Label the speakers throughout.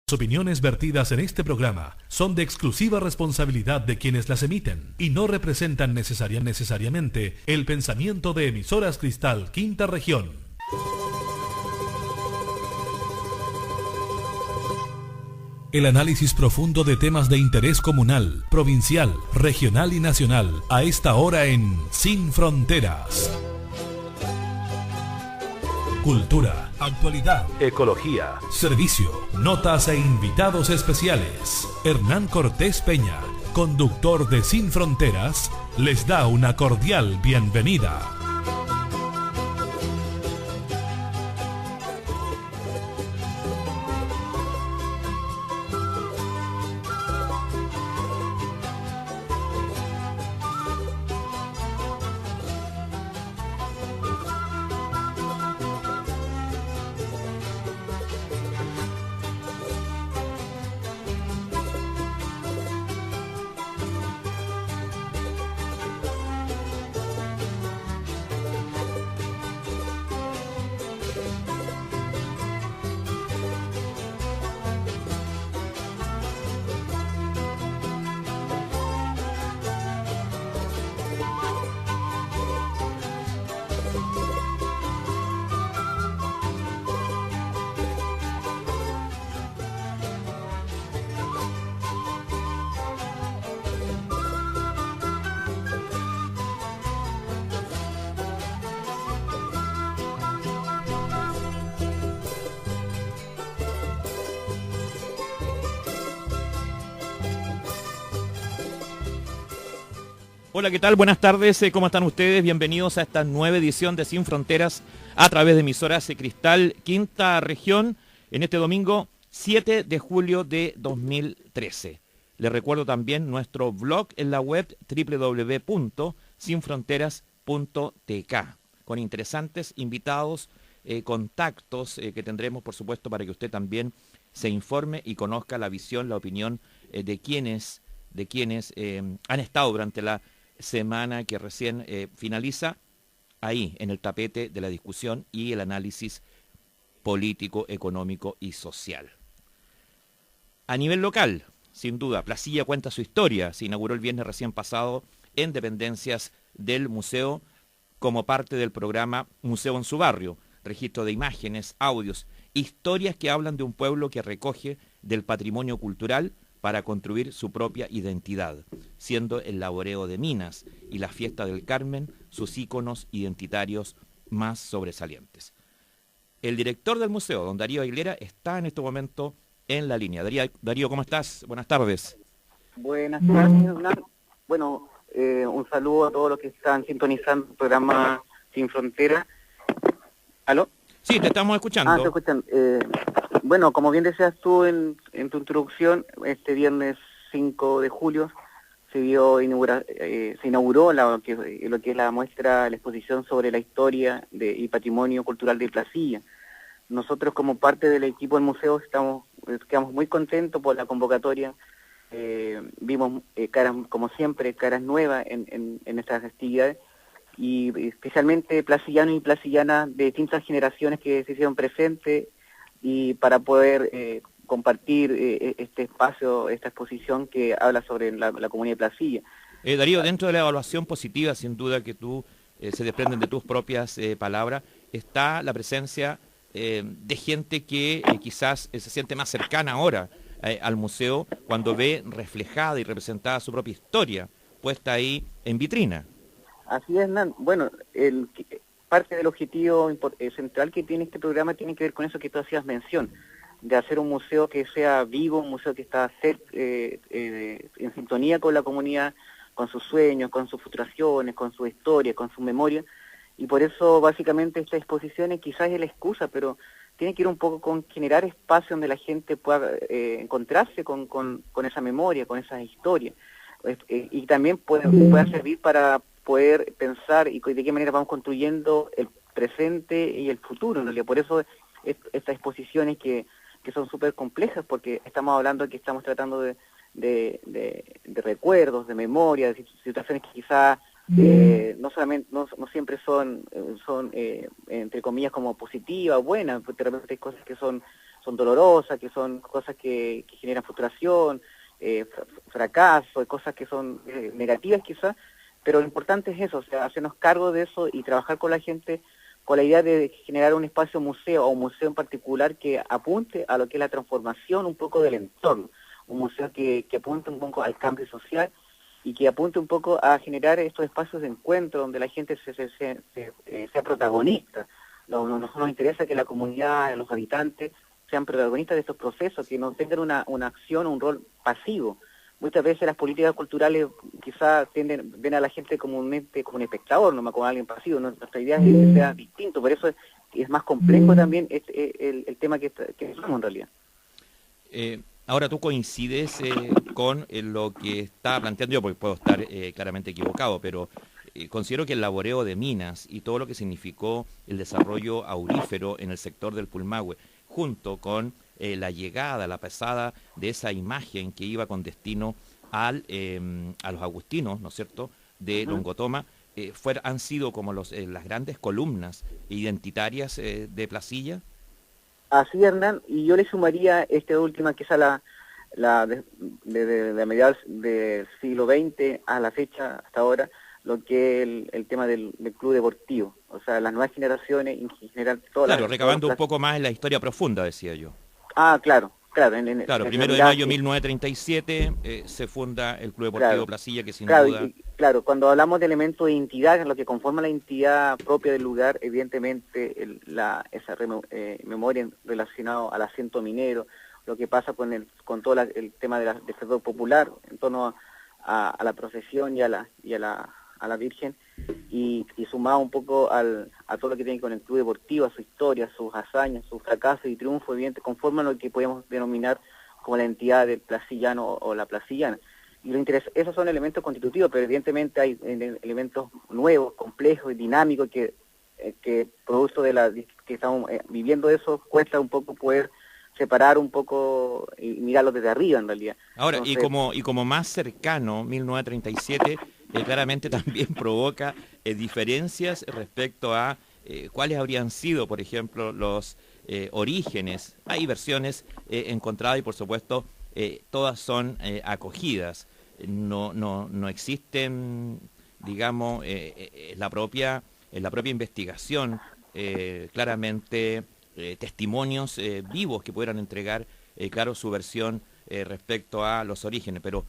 Speaker 1: Las opiniones vertidas en este programa son de exclusiva responsabilidad de quienes las emiten y no representan necesariamente el pensamiento de Emisoras Cristal Quinta Región. El análisis profundo de temas de interés comunal, provincial, regional y nacional a esta hora en Sin Fronteras. Cultura, actualidad, ecología, servicio, notas e invitados especiales. Hernán Cortés Peña, conductor de Sin Fronteras, les da una cordial bienvenida.
Speaker 2: Hola, ¿qué tal? Buenas tardes, ¿cómo están ustedes? Bienvenidos a esta nueva edición de Sin Fronteras a través de Emisoras Cristal Quinta Región en este domingo 7 de julio de 2013. Les recuerdo también nuestro blog en la web www.sinfronteras.tk con interesantes invitados, contactos que tendremos, por supuesto, para que usted también se informe y conozca la visión, la opinión de quienes han estado durante la semana que recién finaliza ahí en el tapete de la discusión y el análisis político, económico y social. A nivel local, sin duda, Placilla cuenta su historia. Se inauguró el viernes recién pasado en dependencias del museo como parte del programa Museo en su Barrio, registro de imágenes, audios, historias que hablan de un pueblo que recoge del patrimonio cultural para construir su propia identidad, siendo el laboreo de Minas y la fiesta del Carmen sus íconos identitarios más sobresalientes. El director del museo, don Darío Aguilera, está en este momento en la línea. Darío, ¿cómo estás? Buenas tardes.
Speaker 3: Buenas tardes, Hernán. Bueno, un saludo a todos los que están sintonizando el programa Sin Frontera. ¿Aló?
Speaker 2: Sí, te estamos escuchando.
Speaker 3: Te escuchan. Bueno, como bien decías tú en tu introducción, este viernes 5 de julio se inauguró lo que es la muestra, la exposición sobre la historia y patrimonio cultural de Placilla. Nosotros, como parte del equipo del museo, quedamos muy contentos por la convocatoria. Vimos caras, como siempre, caras nuevas en estas actividades, y especialmente placillanos y placillanas de distintas generaciones que se hicieron presentes, y para poder compartir este espacio, esta exposición que habla sobre la comunidad de Placilla.
Speaker 2: Darío, dentro de la evaluación positiva, sin duda que tú se desprenden de tus propias palabras, está la presencia de gente que quizás se siente más cercana ahora al museo cuando ve reflejada y representada su propia historia puesta ahí en vitrina.
Speaker 3: Así es, Nan. Bueno, parte del objetivo central que tiene este programa tiene que ver con eso que tú hacías mención, de hacer un museo que sea vivo, un museo que está en sintonía con la comunidad, con sus sueños, con sus frustraciones, con su historia, con su memoria, y por eso básicamente estas exposiciones quizás es la excusa, pero tiene que ir un poco con generar espacio donde la gente pueda encontrarse con esa memoria, con esas historias, y también pueda servir para poder pensar y de qué manera vamos construyendo el presente y el futuro, ¿no? Por eso estas exposiciones que son súper complejas, porque estamos hablando que estamos tratando de recuerdos, de memoria, de situaciones que quizás no siempre son entre comillas como positivas, buenas, porque de repente hay cosas que son son dolorosas, que son cosas que generan frustración, fracaso, cosas que son negativas quizás, pero lo importante es eso, o sea, hacernos cargo de eso y trabajar con la gente con la idea de generar un espacio museo o un museo en particular que apunte a lo que es la transformación un poco del entorno, un museo que apunte un poco al cambio social y que apunte un poco a generar estos espacios de encuentro donde la gente sea protagonista. Nos interesa que la comunidad, los habitantes, sean protagonistas de estos procesos, que no tengan una acción o un rol pasivo. Muchas veces las políticas culturales quizás ven a la gente como un espectador, no como alguien pasivo. Nuestra idea es que sea distinto, por eso es más complejo también el tema que somos en realidad.
Speaker 2: Ahora tú coincides con lo que está planteando yo, porque puedo estar claramente equivocado, pero considero que el laboreo de minas y todo lo que significó el desarrollo aurífero en el sector del Pulmahue, junto con la llegada, la pasada de esa imagen que iba con destino a los agustinos, ¿no es cierto?, de Longotoma, han sido como las grandes columnas identitarias de Placilla.
Speaker 3: Así, Hernán, y yo le sumaría esta última, que es de mediados del siglo XX a la fecha, hasta ahora, lo que es el tema del club deportivo, o sea, las nuevas generaciones, en general, todas
Speaker 2: Claro, recabando un poco más en la historia profunda, decía yo.
Speaker 3: Claro.
Speaker 2: Claro, 1 de mayo de 1937 se funda el Club Deportivo Placilla, que sin duda...
Speaker 3: Claro, cuando hablamos de elementos de identidad, lo que conforma la identidad propia del lugar, evidentemente esa memoria relacionada al asiento minero, lo que pasa con todo el tema del sector popular en torno a la procesión y a la Virgen, y sumado un poco a todo lo que tiene con el club deportivo, a su historia, sus hazañas, sus fracasos y triunfos, evidentemente conforman lo que podemos denominar como la entidad del placillano o la placillana. Y esos son elementos constitutivos, pero evidentemente hay elementos nuevos, complejos y dinámicos que producto de que estamos viviendo eso, cuesta un poco poder separar un poco y mirarlo desde arriba en realidad.
Speaker 2: Ahora, entonces, y como más cercano, 1937 claramente también provoca diferencias respecto a cuáles habrían sido, por ejemplo, los orígenes. Hay versiones encontradas y, por supuesto, todas son acogidas. No existen, digamos, en la propia investigación claramente testimonios vivos que pudieran entregar, claro, su versión respecto a los orígenes, pero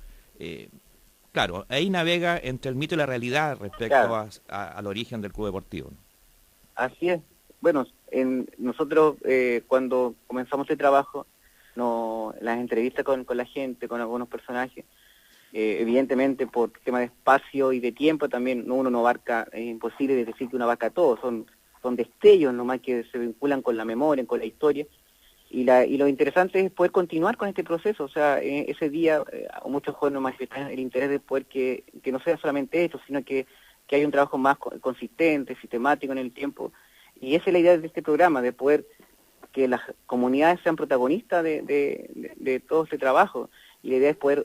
Speaker 2: claro, ahí navega entre el mito y la realidad respecto al origen del club deportivo.
Speaker 3: Así es. Bueno, nosotros cuando comenzamos el trabajo, las entrevistas con la gente, con algunos personajes, evidentemente por tema de espacio y de tiempo también uno no abarca, es imposible decir que uno abarca todo, son destellos nomás que se vinculan con la memoria, con la historia, y lo interesante es poder continuar con este proceso. O sea, ese día muchos jóvenes manifestaron el interés de poder que no sea solamente esto, sino que haya un trabajo más consistente, sistemático en el tiempo, y esa es la idea de este programa, de poder que las comunidades sean protagonistas de todo este trabajo, y la idea es poder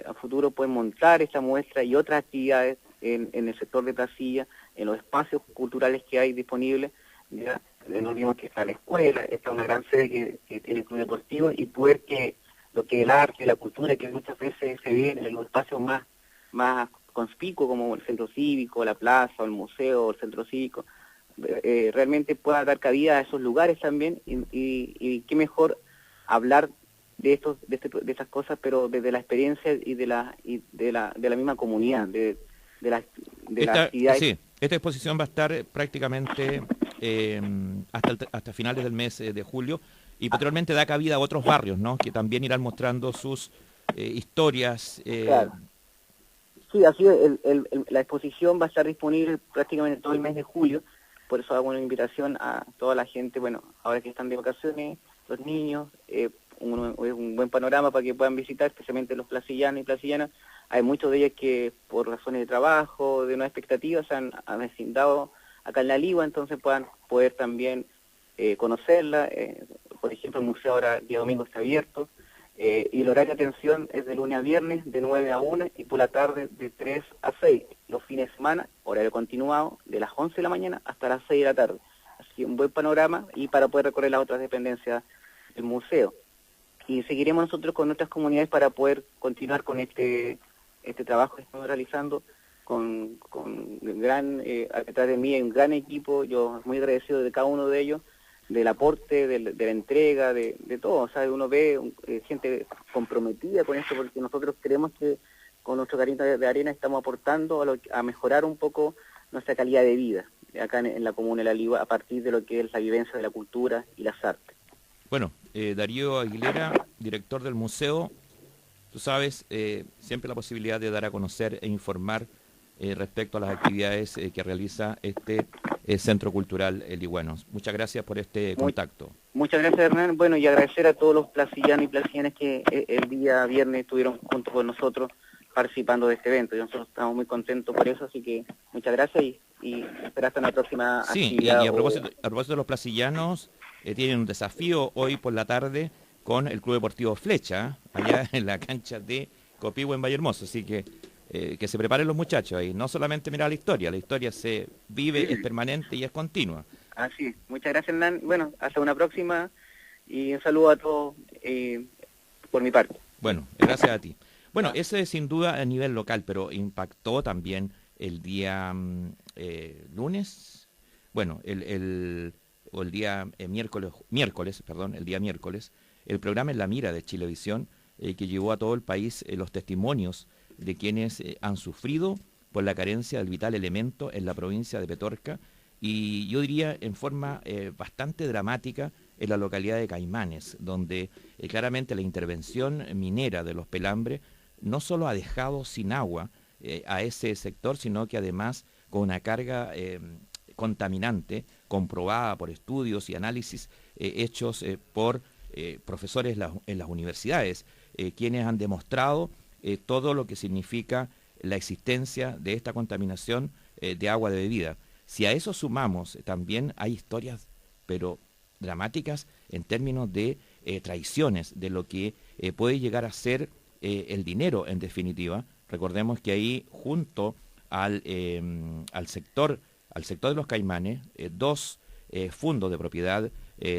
Speaker 3: a futuro poder montar esta muestra y otras actividades en el sector de Placilla, en los espacios culturales que hay disponibles. ¿Ya? No olvidemos que está la escuela, está una gran sede que tiene el club deportivo, y poder que lo que el arte, la cultura, que muchas veces se vive en los espacios más conspicuos, como el centro cívico, la plaza, o el museo, o el centro cívico, realmente pueda dar cabida a esos lugares también, y qué mejor hablar de estas cosas, pero desde la experiencia y de la misma comunidad, de las actividades.
Speaker 2: Sí, esta exposición va a estar prácticamente hasta finales del mes de julio, y posteriormente da cabida a otros barrios, ¿no?, que también irán mostrando sus historias.
Speaker 3: Claro. Sí, así la exposición va a estar disponible prácticamente todo el mes de julio, por eso hago una invitación a toda la gente, bueno, ahora que están de vacaciones, los niños, es un buen panorama para que puedan visitar, especialmente los placillanos y placillanas. Hay muchos de ellos que por razones de trabajo, de una expectativa, se han vecindado acá en La Ligua, entonces puedan poder también conocerla. Por ejemplo, el museo ahora el día domingo está abierto, y el horario de atención es de lunes a viernes de 9 a 1 y por la tarde de 3 a 6. Los fines de semana, horario continuado, de las 11 de la mañana hasta las 6 de la tarde. Así que un buen panorama, y para poder recorrer las otras dependencias el museo. Y seguiremos nosotros con nuestras comunidades para poder continuar con este trabajo que estamos realizando con detrás de mí hay un gran equipo, yo muy agradecido de cada uno de ellos, del aporte, de la entrega, de todo. O sea, uno ve gente comprometida con esto, porque nosotros creemos que con nuestro granito de arena estamos aportando a mejorar un poco nuestra calidad de vida acá en la comuna de La Ligua, a partir de lo que es la vivencia de la cultura y las artes.
Speaker 2: Bueno, Darío Aguilera, director del museo, tú sabes, siempre la posibilidad de dar a conocer e informar respecto a las actividades que realiza este Centro Cultural Ligüenos. Muchas gracias por este contacto.
Speaker 3: Muchas gracias, Hernán. Bueno, y agradecer a todos los placillanos y placillanas que el día viernes estuvieron junto con nosotros participando de este evento. Y nosotros estamos muy contentos por eso, así que muchas gracias y esperar hasta la próxima actividad.
Speaker 2: Sí, y a propósito de los placillanos, tienen un desafío hoy por la tarde con el Club Deportivo Flecha, allá en la cancha de Copihue en Vallehermoso, así que se preparen los muchachos ahí, no solamente mirar la historia se vive, es permanente y es continua.
Speaker 3: Así, muchas gracias, Hernán. Bueno, hasta una próxima y un saludo a todos por mi parte.
Speaker 2: Bueno, gracias a ti. Bueno, eso es sin duda a nivel local, pero impactó también el día lunes, bueno, el día miércoles, el programa En la Mira de Chilevisión, que llevó a todo el país los testimonios de quienes han sufrido por la carencia del vital elemento en la provincia de Petorca, y yo diría en forma bastante dramática en la localidad de Caimanes, donde claramente la intervención minera de los pelambres no solo ha dejado sin agua a ese sector, sino que además con una carga contaminante comprobada por estudios y análisis hechos por profesores en las universidades, quienes han demostrado todo lo que significa la existencia de esta contaminación de agua de bebida. Si a eso sumamos, también hay historias, pero dramáticas, en términos de traiciones, de lo que puede llegar a ser el dinero, en definitiva. Recordemos que ahí, junto al sector de los Caimanes, dos fondos de propiedad,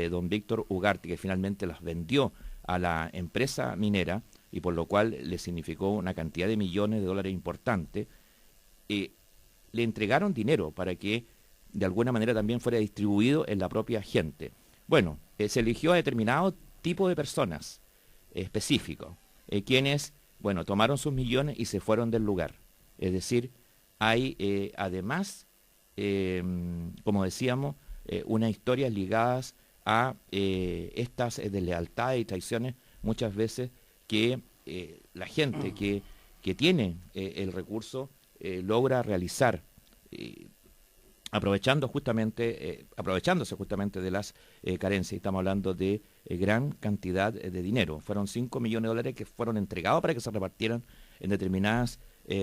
Speaker 2: don Víctor Ugarte, que finalmente las vendió a la empresa minera, y por lo cual le significó una cantidad de millones de dólares importante, le entregaron dinero para que de alguna manera también fuera distribuido en la propia gente. Bueno, se eligió a determinado tipo de personas específicos, quienes, bueno, tomaron sus millones y se fueron del lugar. Es decir, hay además, como decíamos, unas historias ligadas a estas deslealtades y traiciones muchas veces que la gente que tiene el recurso logra realizar, aprovechándose justamente de las carencias. Estamos hablando de gran cantidad de dinero. Fueron 5 millones de dólares que fueron entregados para que se repartieran en determinadas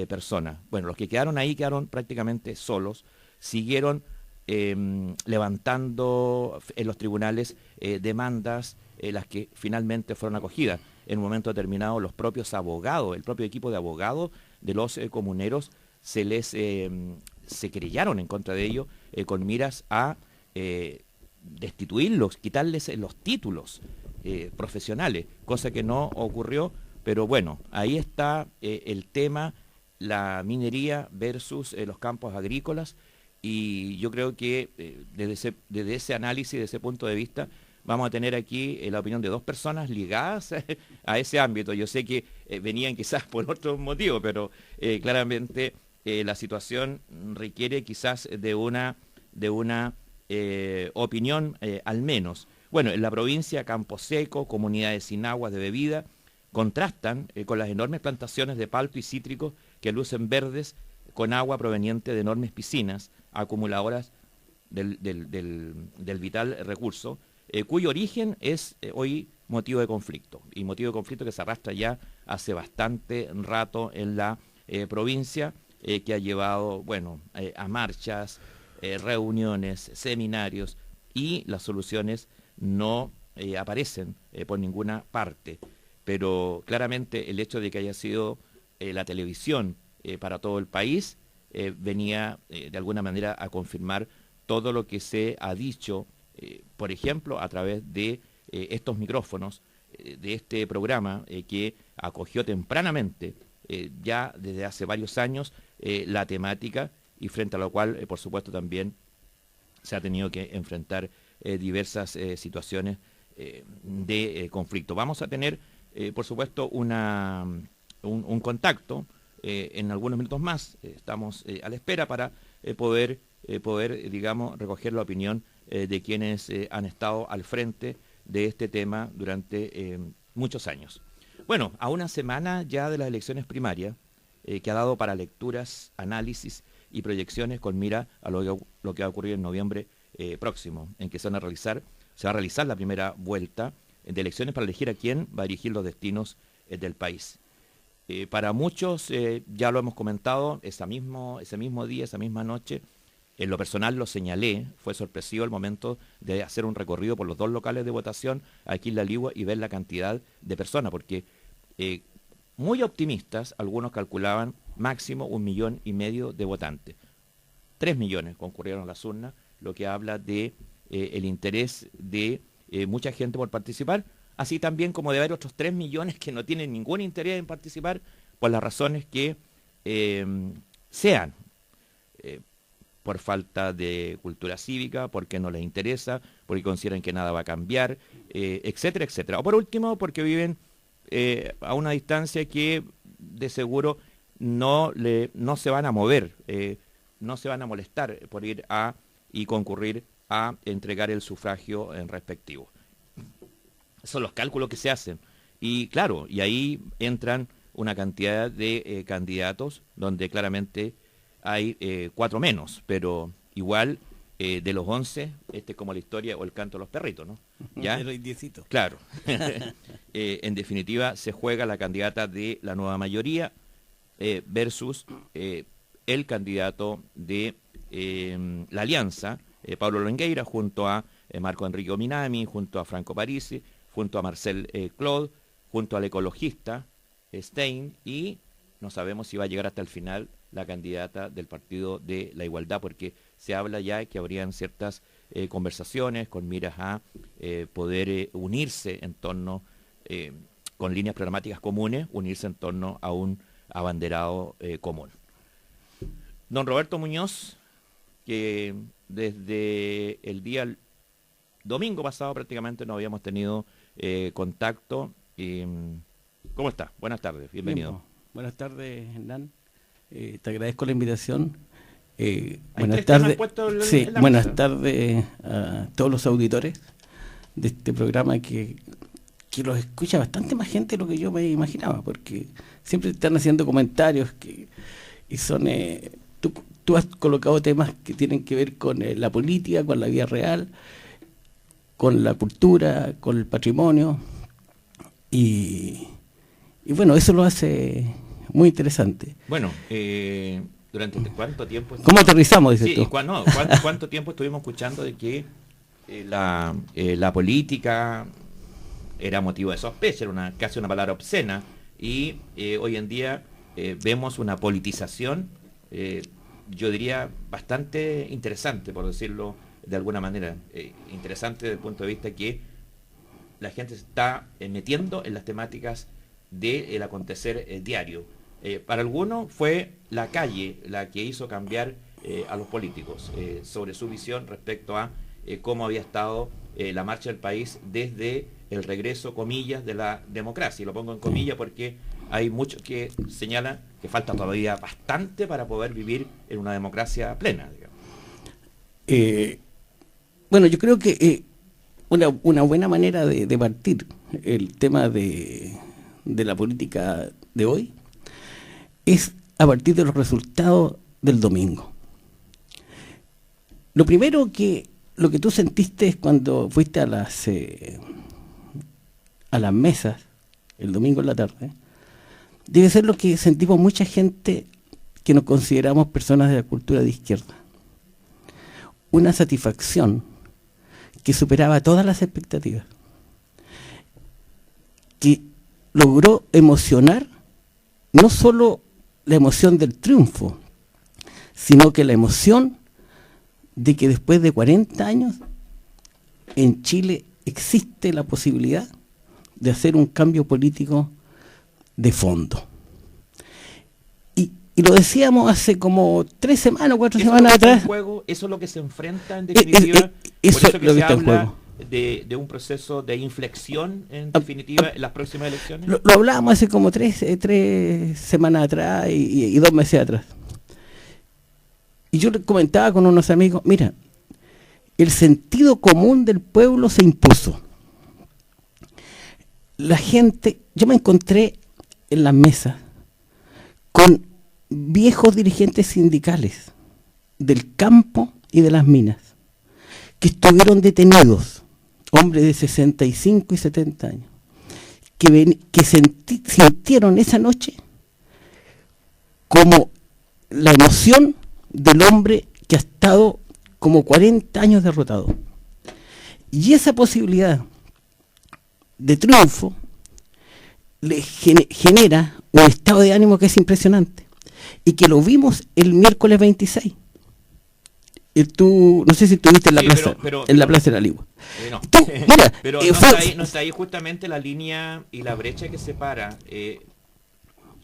Speaker 2: personas. Bueno, los que quedaron ahí quedaron prácticamente solos, siguieron levantando en los tribunales demandas, las que finalmente fueron acogidas. En un momento determinado, los propios abogados, el propio equipo de abogados de los comuneros se querellaron en contra de ellos con miras a destituirlos, quitarles los títulos profesionales, cosa que no ocurrió. Pero bueno, ahí está el tema, la minería versus los campos agrícolas, y yo creo que desde ese análisis, desde ese punto de vista, vamos a tener aquí la opinión de dos personas ligadas a ese ámbito. Yo sé que venían quizás por otro motivo, pero claramente la situación requiere quizás de una opinión al menos. Bueno, en la provincia, Campo Seco, comunidades sin aguas de bebida, contrastan con las enormes plantaciones de palto y cítricos que lucen verdes con agua proveniente de enormes piscinas acumuladoras del vital recurso, cuyo origen es hoy motivo de conflicto, y motivo de conflicto que se arrastra ya hace bastante rato en la provincia, que ha llevado, bueno, a marchas, reuniones, seminarios, y las soluciones no aparecen por ninguna parte. Pero claramente el hecho de que haya sido la televisión para todo el país venía de alguna manera a confirmar todo lo que se ha dicho, por ejemplo, a través de estos micrófonos de este programa que acogió tempranamente, ya desde hace varios años, la temática y frente a lo cual, por supuesto, también se ha tenido que enfrentar diversas situaciones de conflicto. Vamos a tener, por supuesto, un contacto en algunos minutos más. Estamos a la espera para poder, digamos, recoger la opinión de quienes han estado al frente de este tema durante muchos años. Bueno, a una semana ya de las elecciones primarias, que ha dado para lecturas, análisis y proyecciones con mira a lo que va a ocurrir en noviembre próximo, en que se va a realizar la primera vuelta de elecciones para elegir a quién va a dirigir los destinos del país. Para muchos, ya lo hemos comentado, ese mismo día, esa misma noche, en lo personal lo señalé, fue sorpresivo el momento de hacer un recorrido por los 2 locales de votación aquí en La Ligua y ver la cantidad de personas, porque muy optimistas, algunos calculaban máximo 1,5 millones de votantes. 3 millones concurrieron a las urnas, lo que habla de el interés de mucha gente por participar, así también como de haber otros 3 millones que no tienen ningún interés en participar por las razones que sean, por falta de cultura cívica, porque no les interesa, porque consideran que nada va a cambiar, etcétera, etcétera. O por último, porque viven a una distancia que de seguro no se van a mover, no se van a molestar por ir y concurrir a entregar el sufragio en respectivo. Son los cálculos que se hacen. Y claro, y ahí entran una cantidad de candidatos donde claramente hay 4 menos, pero igual de los 11, este es como la historia o el canto de los perritos, ¿no? ¿Ya?
Speaker 4: De los 10.
Speaker 2: Claro. En definitiva, se juega la candidata de la nueva mayoría versus el candidato de la Alianza, Pablo Longueira, junto a Marco Enrique Ominami, junto a Franco Parisi, junto a Marcel Claude, junto al ecologista Stein, y no sabemos si va a llegar hasta el final la candidata del Partido de la Igualdad, porque se habla ya que habrían ciertas conversaciones con miras a poder unirse en torno, con líneas programáticas comunes, unirse en torno a un abanderado común. Don Roberto Muñoz, que desde el día domingo pasado prácticamente no habíamos tenido contacto. ¿Cómo está? Buenas tardes, bienvenido.
Speaker 4: Bien, buenas tardes, Hernán. Te agradezco la invitación.
Speaker 2: Buenas tardes.
Speaker 4: Sí, buenas tardes a todos los auditores de este programa que los escucha bastante más gente de lo que yo me imaginaba, porque siempre están haciendo comentarios y son... Tú has colocado temas que tienen que ver con la política, con la vida real, con la cultura, con el patrimonio, y bueno, eso lo hace muy interesante.
Speaker 2: Bueno, ¿durante cuánto tiempo?
Speaker 4: ¿Cómo aterrizamos, dices tú?
Speaker 2: ¿Cuánto tiempo estuvimos escuchando de que la política era motivo de sospecha, era casi una palabra obscena, y hoy en día vemos una politización, yo diría bastante interesante, por decirlo de alguna manera, interesante desde el punto de vista que la gente se está metiendo en las temáticas del acontecer diario. Para algunos fue la calle la que hizo cambiar a los políticos sobre su visión respecto a cómo había estado la marcha del país desde el regreso, comillas, de la democracia. Y lo pongo en comillas porque hay muchos que señalan que falta todavía bastante para poder vivir en una democracia plena, digamos.
Speaker 4: Bueno, yo creo que una buena manera de partir el tema de la política de hoy es a partir de los resultados del domingo. Lo primero lo que tú sentiste es cuando fuiste a las mesas el domingo en la tarde, debe ser lo que sentimos mucha gente que nos consideramos personas de la cultura de izquierda. Una satisfacción que superaba todas las expectativas, que logró emocionar no solo la emoción del triunfo, sino que la emoción de que después de 40 años en Chile existe la posibilidad de hacer un cambio político de fondo. Y lo decíamos hace como 3 semanas, 4 semanas atrás.
Speaker 2: Eso es lo que se enfrenta en definitiva.
Speaker 4: Eso
Speaker 2: por eso que
Speaker 4: lo
Speaker 2: se
Speaker 4: que está en
Speaker 2: habla
Speaker 4: juego.
Speaker 2: de un proceso de inflexión en definitiva en las próximas elecciones.
Speaker 4: Lo hablábamos hace como 3 semanas atrás y 2 meses atrás. Y yo le comentaba con unos amigos, mira, el sentido común del pueblo se impuso. La gente, yo me encontré en las mesas con viejos dirigentes sindicales del campo y de las minas que estuvieron detenidos, hombres de 65 y 70 años, que sintieron esa noche como la emoción del hombre que ha estado como 40 años derrotado. Y esa posibilidad de triunfo le genera un estado de ánimo que es impresionante y que lo vimos el miércoles 26. Tú, no sé si estuviste en la plaza, en la Plaza de la Ligua.
Speaker 2: No.
Speaker 4: Mira,
Speaker 2: pero no está ahí justamente la línea y la brecha que separa.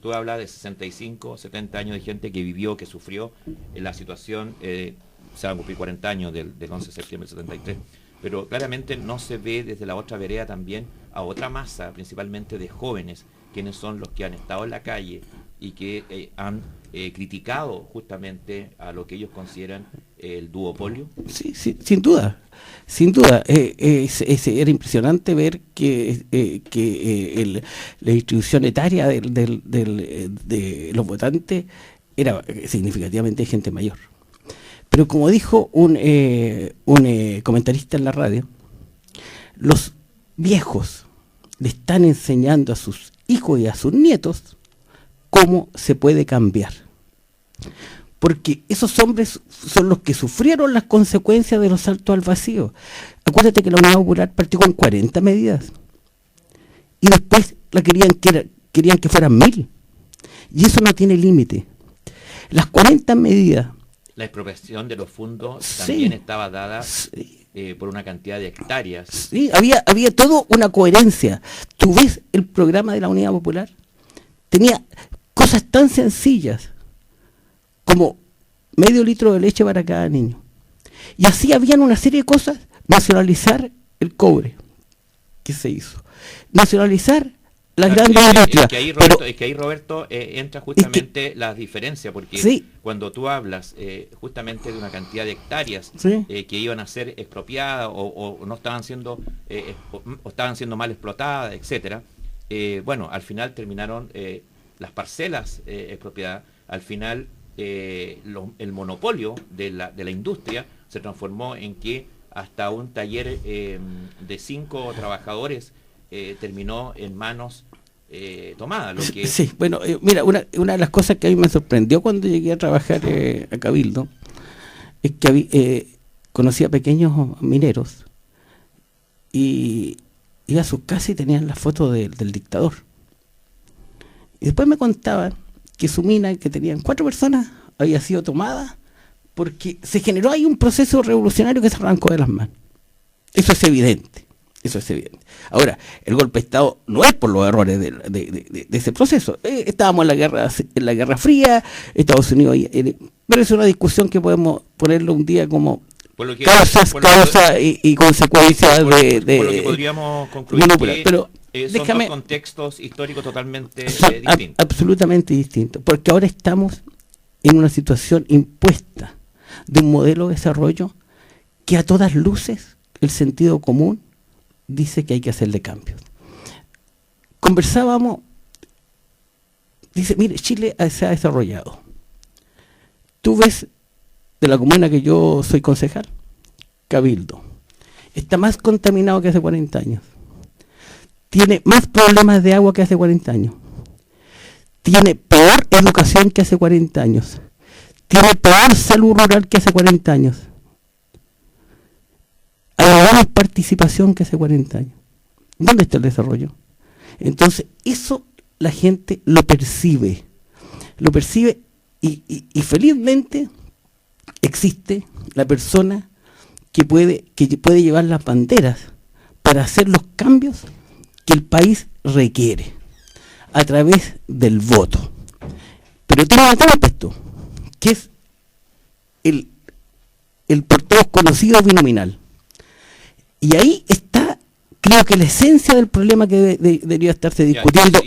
Speaker 2: Tú hablas de 65, 70 años de gente que vivió, que sufrió en la situación, se van a cumplir 40 años del 11 de septiembre del 73. Pero claramente no se ve desde la otra vereda también a otra masa, principalmente de jóvenes, quienes son los que han estado en la calle y que han criticado justamente a lo que ellos consideran el duopolio.
Speaker 4: Sí, sin duda. Era impresionante ver que la distribución etaria de los votantes era significativamente gente mayor. Pero como dijo un comentarista en la radio, los viejos le están enseñando a sus hijos y a sus nietos cómo se puede cambiar. Porque esos hombres son los que sufrieron las consecuencias de los saltos al vacío. Acuérdate que la Unidad Popular partió con 40 medidas. Y después querían que fueran 1000. Y eso no tiene límite. Las 40 medidas.
Speaker 2: La expropiación de los fondos también estaba dada por una cantidad de hectáreas.
Speaker 4: Sí, había todo una coherencia. Tú ves el programa de la Unidad Popular, tenía cosas tan sencillas como medio litro de leche para cada niño. Y así habían una serie de cosas. Nacionalizar el cobre, que se hizo. Nacionalizar las grandes industrias.
Speaker 2: Es que ahí, Roberto, entra justamente la diferencia, porque cuando tú hablas justamente de una cantidad de hectáreas que iban a ser expropiadas o no estaban siendo o estaban siendo mal explotadas, etcétera, bueno, al final terminaron las parcelas expropiadas, al final el monopolio de la industria se transformó en que hasta un taller de 5 trabajadores terminó en manos tomadas.
Speaker 4: Sí, bueno, mira, una de las cosas que a mí me sorprendió cuando llegué a trabajar a Cabildo es que conocí a pequeños mineros y iba a sus casas y tenían la foto del dictador. Y después me contaban que su mina, que tenían 4 personas, había sido tomada porque se generó ahí un proceso revolucionario que se arrancó de las manos. Eso es evidente. Ahora, el golpe de Estado no es por los errores de ese proceso. Estábamos en la Guerra Fría, Estados Unidos, pero es una discusión que podemos ponerlo un día como causa y consecuencias
Speaker 2: por lo que podríamos concluir
Speaker 4: pero
Speaker 2: son 2 contextos históricos totalmente distintos.
Speaker 4: Absolutamente distintos, porque ahora estamos en una situación impuesta de un modelo de desarrollo que a todas luces el sentido común dice que hay que hacerle cambios. Conversábamos, dice, mire, Chile se ha desarrollado. Tú ves de la comuna que yo soy concejal, Cabildo, está más contaminado que hace 40 años. Tiene más problemas de agua que hace 40 años. Tiene peor educación que hace 40 años. Tiene peor salud rural que hace 40 años. Hay más participación que hace 40 años. ¿Dónde está el desarrollo? Entonces, eso la gente lo percibe y felizmente existe la persona que puede llevar las banderas para hacer los cambios que el país requiere a través del voto. Pero tiene un aspecto, que es el por todos conocido binominal. Y ahí está, creo que la esencia del problema que debería estarse discutiendo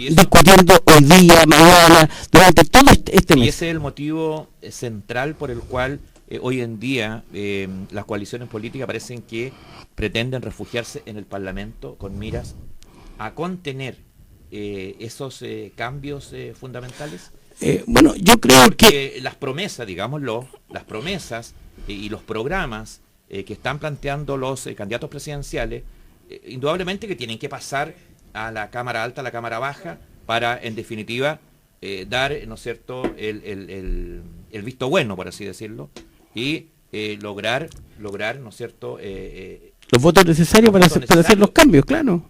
Speaker 4: hoy día, mañana, durante todo este mes.
Speaker 2: Y ese es el motivo central por el cual hoy en día las coaliciones políticas parecen que pretenden refugiarse en el Parlamento con miras a contener esos cambios fundamentales.
Speaker 4: Bueno, yo creo
Speaker 2: que las promesas, digámoslo, las promesas y los programas que están planteando los candidatos presidenciales, indudablemente que tienen que pasar a la Cámara Alta, a la Cámara Baja, para, en definitiva, dar, ¿no es cierto?, el visto bueno, por así decirlo, y lograr, ¿no es cierto?,
Speaker 4: los votos necesarios para hacer los cambios, claro.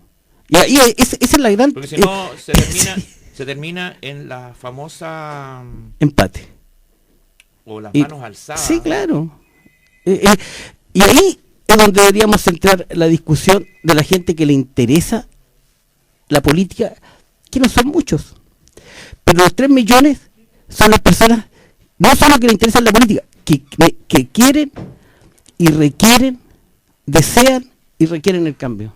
Speaker 4: Y ahí esa es la gran...
Speaker 2: Porque si no, se termina en la famosa...
Speaker 4: empate.
Speaker 2: O las manos alzadas.
Speaker 4: Sí, claro. Y ahí es donde deberíamos centrar la discusión de la gente que le interesa la política, que no son muchos. Pero los 3 millones son las personas, no solo que le interesan la política, que quieren y requieren, desean y requieren el cambio.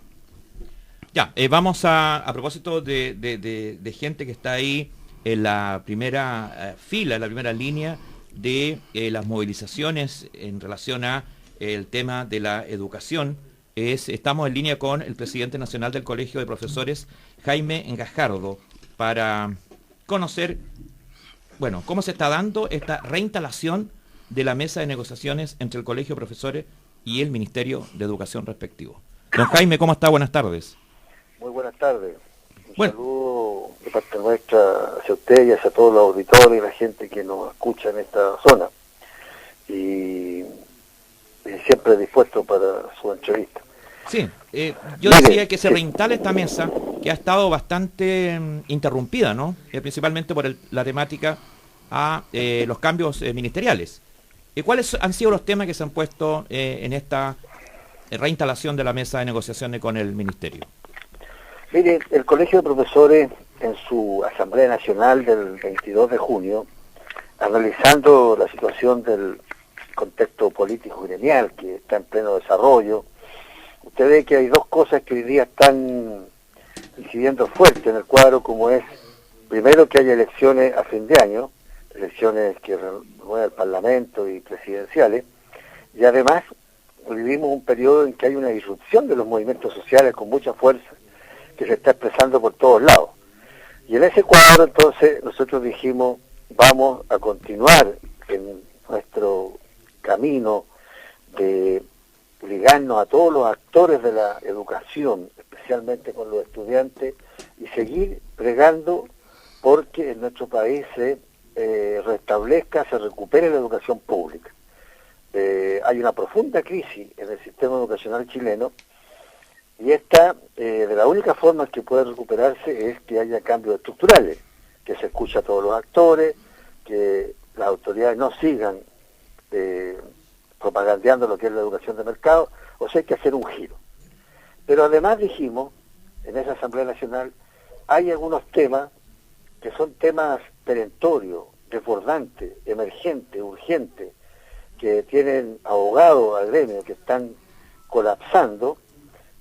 Speaker 2: Ya, vamos a propósito de gente que está ahí en la primera fila, en la primera línea de las movilizaciones en relación a el tema de la educación. Estamos en línea con el presidente nacional del Colegio de Profesores, Jaime Gajardo, para conocer, bueno, cómo se está dando esta reinstalación de la mesa de negociaciones entre el Colegio de Profesores y el Ministerio de Educación respectivo. Don Jaime, ¿cómo está? Buenas tardes.
Speaker 5: Muy buenas tardes. Un saludo de parte nuestra hacia usted y hacia todos los auditores y la gente que nos escucha en esta zona. Y siempre dispuesto para su entrevista.
Speaker 2: Sí, yo decía que se reinstala esta mesa que ha estado bastante interrumpida, ¿no? Principalmente por la temática a los cambios ministeriales. ¿Cuáles han sido los temas que se han puesto en esta reinstalación de la mesa de negociaciones con el Ministerio?
Speaker 5: Mire, el Colegio de Profesores en su Asamblea Nacional del 22 de junio, analizando la situación del contexto político gremial que está en pleno desarrollo, usted ve que hay 2 cosas que hoy día están incidiendo fuerte en el cuadro, como es, primero, que haya elecciones a fin de año, elecciones que renuevan el Parlamento y presidenciales, y además vivimos un periodo en que hay una disrupción de los movimientos sociales con mucha fuerza, que se está expresando por todos lados. Y en ese cuadro, entonces, nosotros dijimos, vamos a continuar en nuestro camino de ligarnos a todos los actores de la educación, especialmente con los estudiantes, y seguir pregando porque en nuestro país se restablezca, se recupere la educación pública. Hay una profunda crisis en el sistema educacional chileno, y esta, de la única forma que puede recuperarse es que haya cambios estructurales, que se escuche a todos los actores, que las autoridades no sigan propagandeando lo que es la educación de mercado, o sea, hay que hacer un giro. Pero además dijimos, en esa Asamblea Nacional, hay algunos temas que son temas perentorios, desbordantes, emergentes, urgentes, que tienen abogados al gremio que están colapsando,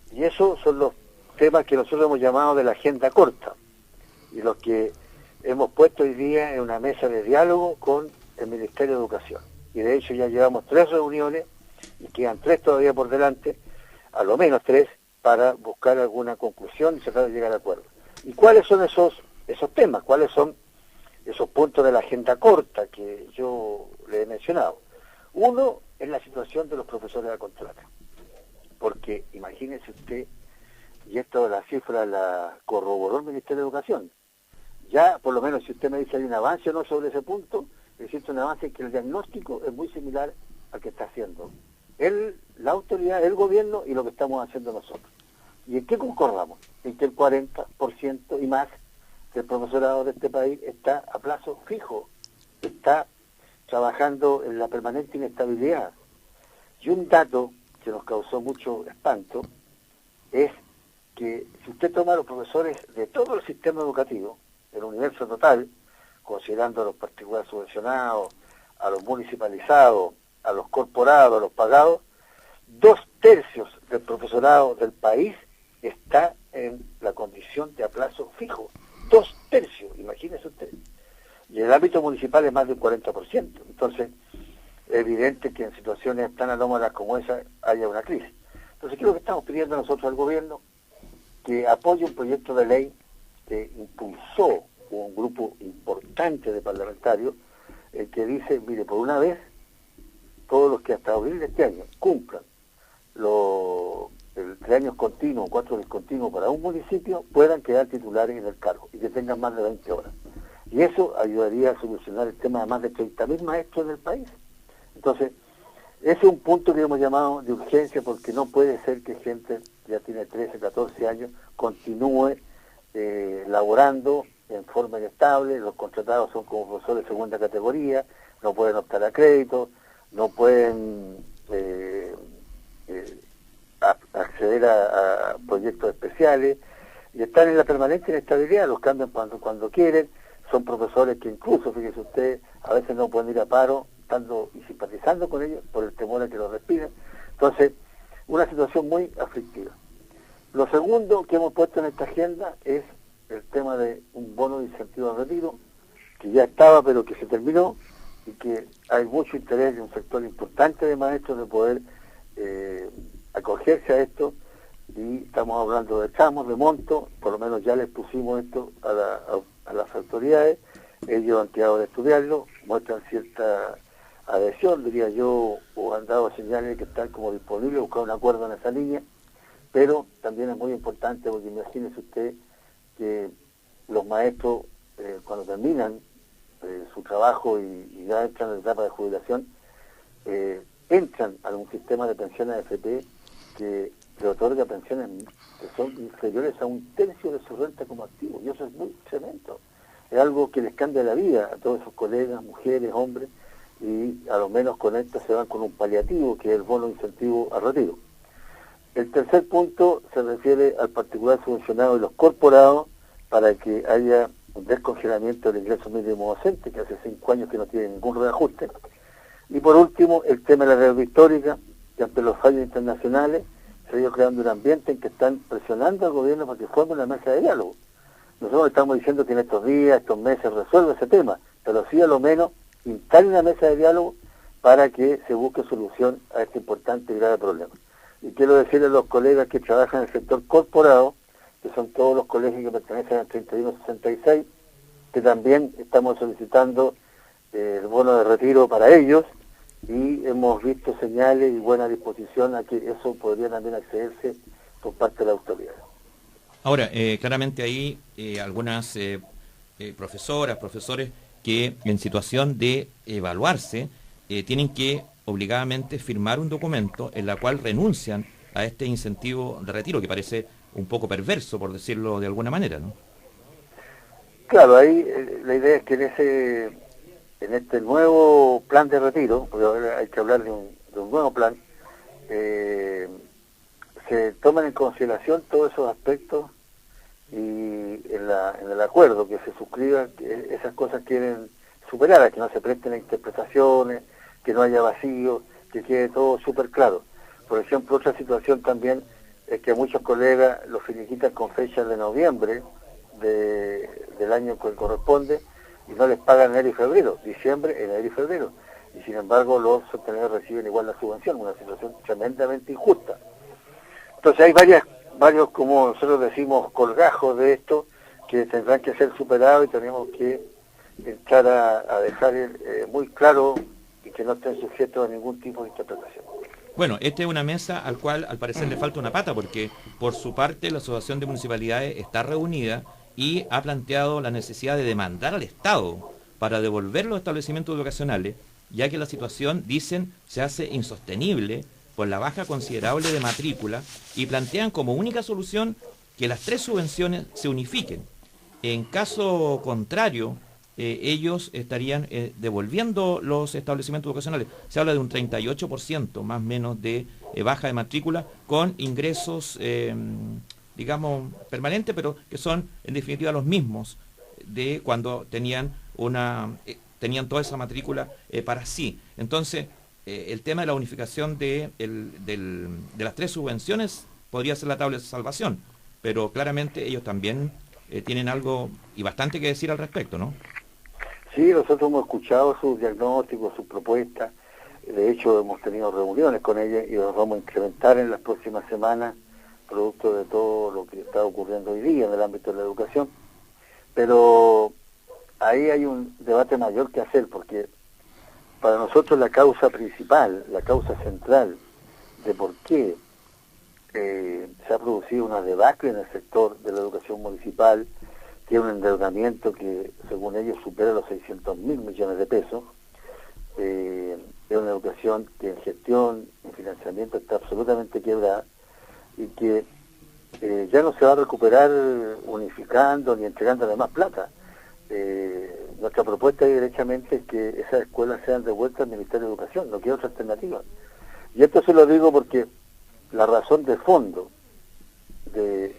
Speaker 5: y esos son los temas que nosotros hemos llamado de la agenda corta, y los que hemos puesto hoy día en una mesa de diálogo con el Ministerio de Educación. Y de hecho ya llevamos 3 reuniones, y quedan 3 todavía por delante, a lo menos 3, para buscar alguna conclusión y tratar de llegar a acuerdo. ¿Y cuáles son esos temas? ¿Cuáles son esos puntos de la agenda corta que yo le he mencionado? Uno es la situación de los profesores a contrata. Porque imagínese usted, y esto de la cifra la corroboró el Ministerio de Educación, ya por lo menos si usted me dice hay un avance o no sobre ese punto, existe un avance que el diagnóstico es muy similar al que está haciendo la autoridad, el gobierno y lo que estamos haciendo nosotros. ¿Y en qué concordamos? En que el 40% y más del profesorado de este país está a plazo fijo, está trabajando en la permanente inestabilidad. Y un dato que nos causó mucho espanto es que si usted toma a los profesores de todo el sistema educativo, el universo total, considerando a los particulares subvencionados, a los municipalizados, a los corporados, a los pagados, 2/3 del profesorado del país está en la condición de aplazo fijo. 2/3, imagínese usted. Y en el ámbito municipal es más del 40%. Entonces, es evidente que en situaciones tan anómalas como esa haya una crisis. Entonces, creo que estamos pidiendo nosotros al gobierno que apoye un proyecto de ley que impulsó un grupo importante de parlamentarios, que dice, mire, por una vez, todos los que hasta abril de este año cumplan el 3 años continuos, 4 discontinuos para un municipio, puedan quedar titulares en el cargo y que tengan más de 20 horas. Y eso ayudaría a solucionar el tema de más de 30.000 maestros en el país. Entonces, ese es un punto que hemos llamado de urgencia, porque no puede ser que gente que ya tiene 13, 14 años continúe laborando en forma inestable. Los contratados son como profesores de segunda categoría, no pueden optar a crédito, no pueden acceder a proyectos especiales, y están en la permanente inestabilidad. Los cambian cuando quieren. Son profesores que incluso, fíjese usted, a veces no pueden ir a paro, estando y simpatizando con ellos por el temor a que los despiden. Entonces, una situación muy aflictiva. Lo segundo que hemos puesto en esta agenda es el tema de un bono de incentivo al retiro, que ya estaba pero que se terminó, y que hay mucho interés de un sector importante de maestros de poder acogerse a esto, y estamos hablando de tramos, de monto. Por lo menos ya les pusimos esto a las autoridades, ellos han quedado de estudiarlo, muestran cierta adhesión, diría yo, o han dado señales de que están como disponibles, buscar un acuerdo en esa línea, pero también es muy importante, porque imagínese usted que los maestros, cuando terminan su trabajo y ya entran en la etapa de jubilación, entran a un sistema de pensiones AFP que le otorga pensiones que son inferiores a 1/3 de su renta como activo, y eso es muy tremendo. Es algo que les cambia la vida a todos sus colegas, mujeres, hombres, y a lo menos con esto se van con un paliativo, que es el bono incentivo al retiro. El tercer punto se refiere al particular subvencionado y los corporados, para que haya un descongelamiento del ingreso mínimo docente, que hace 5 años que no tiene ningún reajuste. Y por último, el tema de la deuda histórica, que ante los fallos internacionales se ha ido creando un ambiente en que están presionando al gobierno para que forme una mesa de diálogo. Nosotros estamos diciendo que en estos días, estos meses, resuelva ese tema, pero sí a lo menos instale una mesa de diálogo para que se busque solución a este importante y grave problema. Y quiero decirle a los colegas que trabajan en el sector corporado, que son todos los colegios que pertenecen al 3166, que también estamos solicitando el bono de retiro para ellos, y hemos visto señales y buena disposición a que eso podría también accederse por parte de la autoridad.
Speaker 2: Ahora, claramente ahí algunas profesoras, profesores que en situación de evaluarse tienen que obligadamente firmar un documento en la cual renuncian a este incentivo de retiro, que parece un poco perverso, por decirlo de alguna manera, ¿no?
Speaker 5: Claro, ahí la idea es que en este nuevo plan de retiro, porque ahora hay que hablar de un nuevo plan, se toman en consideración todos esos aspectos, y en el acuerdo que se suscriba, que esas cosas quieren superar, que no se presten a interpretaciones, que no haya vacío, que quede todo súper claro. Por ejemplo, otra situación también es que muchos colegas los finiquitan con fechas de noviembre del año que corresponde, y no les pagan enero y febrero, diciembre, enero y febrero, y sin embargo los sostenedores reciben igual la subvención, una situación tremendamente injusta. Entonces hay varios, como nosotros decimos, colgajos de esto, que tendrán que ser superados, y tenemos que entrar a dejar muy claro, y que no estén sujetos a ningún tipo de interpretación.
Speaker 2: Bueno, esta es una mesa al cual al parecer le falta una pata, porque por su parte la Asociación de Municipalidades está reunida y ha planteado la necesidad de demandar al Estado para devolver los establecimientos educacionales, ya que la situación, dicen, se hace insostenible por la baja considerable de matrícula, y plantean como única solución que las 3 subvenciones se unifiquen. En caso contrario, ellos estarían devolviendo los establecimientos educacionales. Se habla de un 38% más o menos de baja de matrícula, con ingresos digamos, permanentes, pero que son en definitiva los mismos de cuando tenían toda esa matrícula para sí. Entonces, el tema de la unificación de las 3 subvenciones podría ser la tabla de salvación, pero claramente ellos también tienen algo y bastante que decir al respecto, ¿no?
Speaker 5: Sí, nosotros hemos escuchado sus diagnósticos, sus propuestas. De hecho, hemos tenido reuniones con ellas y los vamos a incrementar en las próximas semanas, producto de todo lo que está ocurriendo hoy día en el ámbito de la educación. Pero ahí hay un debate mayor que hacer, porque para nosotros la causa principal, la causa central de por qué se ha producido una debacle en el sector de la educación municipal, tiene un endeudamiento que según ellos supera los 600.000 millones de pesos, es una educación que en gestión, en financiamiento está absolutamente quebrada y que ya no se va a recuperar unificando ni entregando más plata. Nuestra propuesta derechamente es que esas escuelas sean devueltas al Ministerio de Educación, no queda otra alternativa. Y esto se lo digo porque la razón de fondo de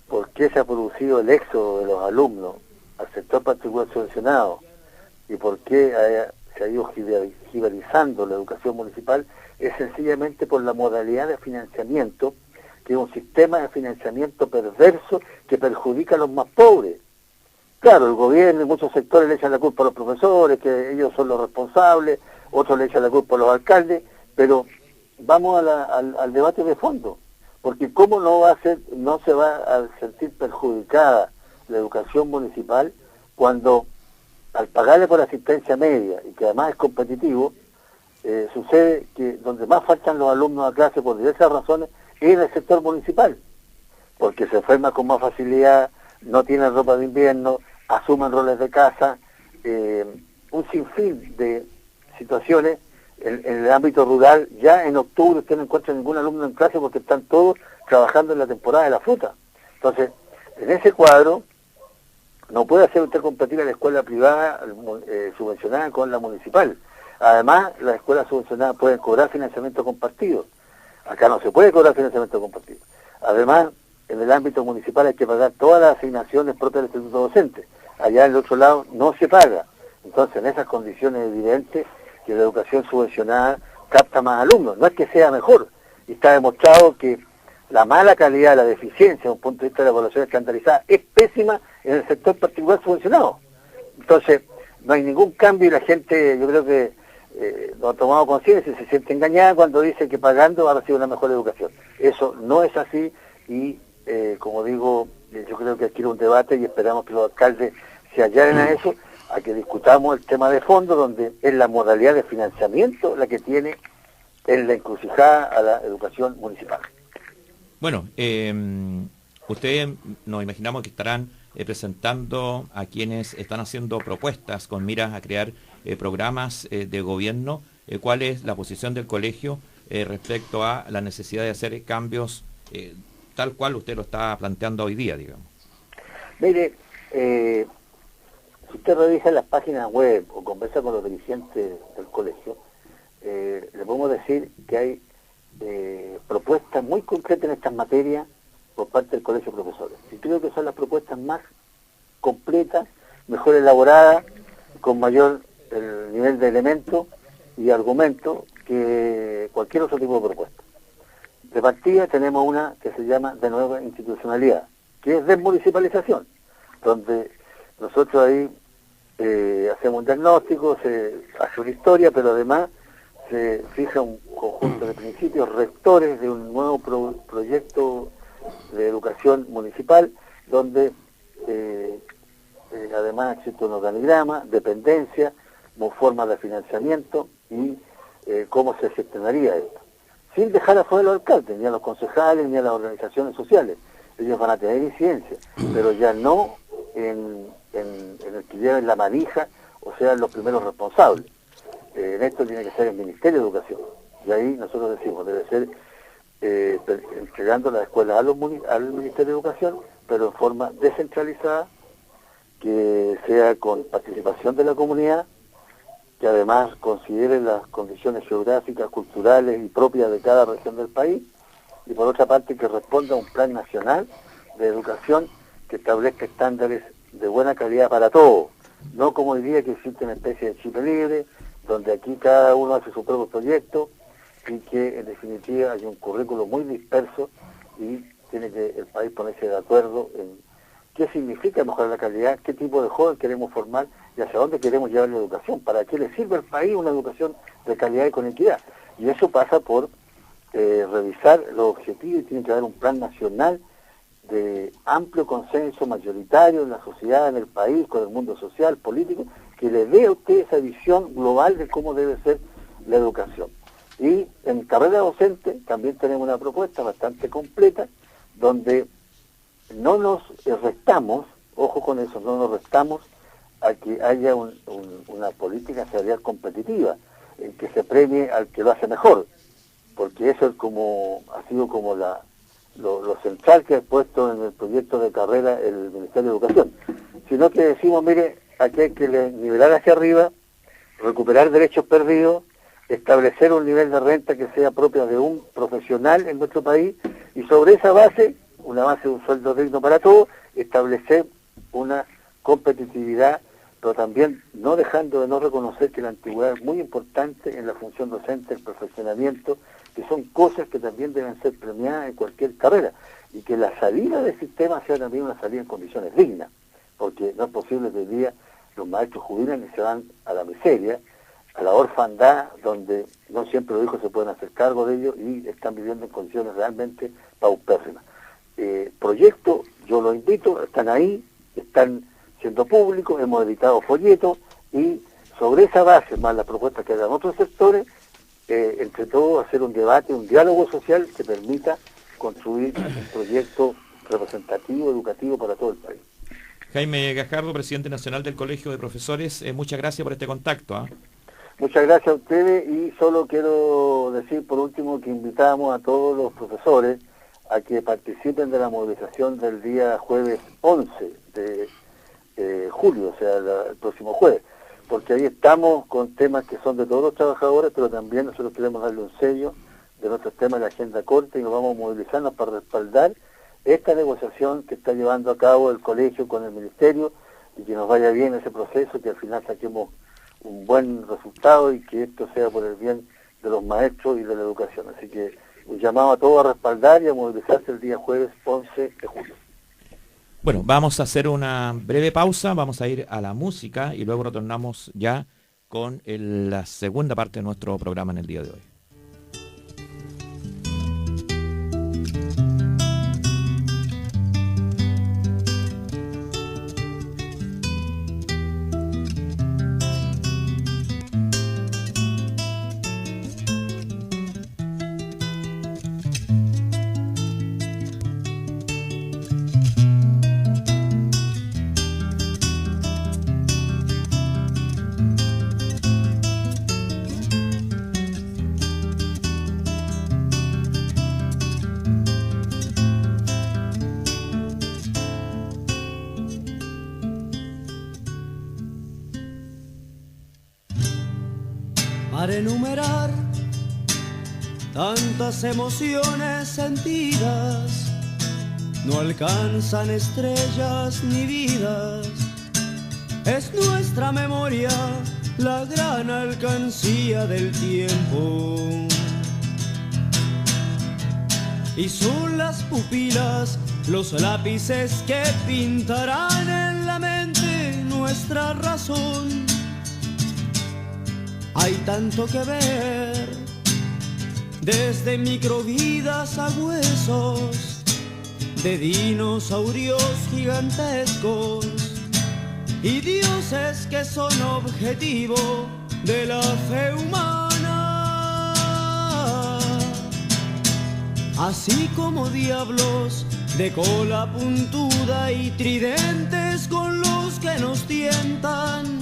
Speaker 5: por qué se ha producido el éxodo de los alumnos al sector particular subvencionado y por qué se ha ido jibarizando la educación municipal es sencillamente por la modalidad de financiamiento, que es un sistema de financiamiento perverso que perjudica a los más pobres. Claro, el gobierno y muchos sectores le echan la culpa a los profesores, que ellos son los responsables, otros le echan la culpa a los alcaldes, pero vamos al debate de fondo, porque cómo no se va a sentir perjudicada la educación municipal cuando al pagarle por asistencia media y que además es competitivo, sucede que donde más faltan los alumnos a clase por diversas razones es en el sector municipal, porque se enferman con más facilidad, no tienen ropa de invierno, asumen roles de casa, un sinfín de situaciones. En el ámbito rural, ya en octubre usted no encuentra ningún alumno en clase porque están todos trabajando en la temporada de la fruta. Entonces, en ese cuadro, no puede hacer usted competir a la escuela privada subvencionada con la municipal. Además, las escuelas subvencionadas pueden cobrar financiamiento compartido. Acá no se puede cobrar financiamiento compartido. Además, en el ámbito municipal hay que pagar todas las asignaciones propias del instituto docente. Allá en el otro lado no se paga. Entonces, en esas condiciones evidentes que la educación subvencionada capta más alumnos. No es que sea mejor. Y está demostrado que la mala calidad, la deficiencia, desde un punto de vista de la evaluación estandarizada, es pésima en el sector particular subvencionado. Entonces, no hay ningún cambio y la gente, yo creo que lo ha tomado conciencia y se siente engañada cuando dice que pagando va a recibir una mejor educación. Eso no es así y, como digo, yo creo que adquiere un debate y esperamos que los alcaldes se allaren a eso, a que discutamos el tema de fondo, donde es la modalidad de financiamiento la que tiene en la encrucijada a la educación municipal.
Speaker 2: Bueno, ustedes nos imaginamos que estarán presentando a quienes están haciendo propuestas con miras a crear programas de gobierno. ¿Cuál es la posición del colegio respecto a la necesidad de hacer cambios tal cual usted lo está planteando hoy día, digamos?
Speaker 5: Mire, si usted revisa las páginas web o conversa con los dirigentes del colegio, le podemos decir que hay propuestas muy concretas en estas materias por parte del colegio de profesores. Y creo que son las propuestas más completas, mejor elaboradas, con mayor nivel de elementos y argumentos que cualquier otro tipo de propuesta. De partida tenemos una que se llama de nueva institucionalidad, que es desmunicipalización, donde nosotros ahí hacemos un diagnóstico, se hace una historia, pero además se fija un conjunto de principios rectores de un nuevo proyecto de educación municipal, donde además existe un organigrama, dependencia, formas de financiamiento y cómo se gestionaría esto. Sin dejar afuera a los alcaldes, ni a los concejales, ni a las organizaciones sociales. Ellos van a tener incidencia, pero ya no en el que lleven la manija, o sean los primeros responsables. En esto tiene que ser el Ministerio de Educación. Y ahí nosotros decimos, debe ser entregando las escuelas al Ministerio de Educación, pero en forma descentralizada, que sea con participación de la comunidad, que además considere las condiciones geográficas, culturales y propias de cada región del país, y por otra parte que responda a un plan nacional de educación que establezca estándares de buena calidad para todos, no como hoy día que existe una especie de chip libre, donde aquí cada uno hace su propio proyecto y que en definitiva hay un currículo muy disperso y tiene que el país ponerse de acuerdo en qué significa mejorar la calidad, qué tipo de joven queremos formar y hacia dónde queremos llevar la educación, para qué le sirve al país una educación de calidad y con equidad. Y eso pasa por revisar los objetivos y tiene que haber un plan nacional de amplio consenso mayoritario en la sociedad, en el país, con el mundo social, político, que le dé a usted esa visión global de cómo debe ser la educación. Y en carrera docente también tenemos una propuesta bastante completa, donde no nos restamos, ojo con eso, no nos restamos a que haya una política salarial competitiva, en que se premie al que lo hace mejor, porque eso es como ha sido como lo central que ha puesto en el proyecto de carrera el Ministerio de Educación, sino que decimos, mire, aquí hay que nivelar hacia arriba, recuperar derechos perdidos, establecer un nivel de renta que sea propia de un profesional en nuestro país, y sobre esa base, una base de un sueldo digno para todos, establecer una competitividad, pero también no dejando de no reconocer que la antigüedad es muy importante en la función docente, el perfeccionamiento, que son cosas que también deben ser premiadas en cualquier carrera, y que la salida del sistema sea también una salida en condiciones dignas, porque no es posible que hoy día los maestros jubilan y se van a la miseria, a la orfandad, donde no siempre los hijos se pueden hacer cargo de ellos y están viviendo en condiciones realmente paupérrimas. Proyectos, yo los invito, están ahí, están siendo públicos, hemos editado folletos y sobre esa base, más las propuestas que hagan otros sectores, entre todos hacer un debate, un diálogo social que permita construir un proyecto representativo, educativo para todo el país.
Speaker 2: Jaime Gajardo, presidente nacional del Colegio de Profesores, muchas gracias por este contacto.
Speaker 5: Muchas gracias a ustedes, y solo quiero decir por último que invitamos a todos los profesores a que participen de la movilización del día jueves 11 de julio, o sea, el próximo jueves, porque ahí estamos con temas que son de todos los trabajadores, pero también nosotros queremos darle un sello de nuestros temas de la agenda corta y nos vamos a movilizarnos para respaldar esta negociación que está llevando a cabo el colegio con el ministerio y que nos vaya bien ese proceso, que al final saquemos un buen resultado y que esto sea por el bien de los maestros y de la educación. Así que un llamado a todos a respaldar y a movilizarse el día jueves 11 de julio.
Speaker 2: Bueno, vamos a hacer una breve pausa, vamos a ir a la música y luego retornamos ya con la segunda parte de nuestro programa en el día de hoy.
Speaker 6: Para enumerar tantas emociones sentidas, no alcanzan estrellas ni vidas. Es nuestra memoria la gran alcancía del tiempo, y son las pupilas los lápices que pintarán en la mente nuestra razón. Hay tanto que ver, desde microvidas a huesos de dinosaurios gigantescos y dioses que son objetivo de la fe humana, así como diablos de cola puntuda y tridentes con los que nos tientan.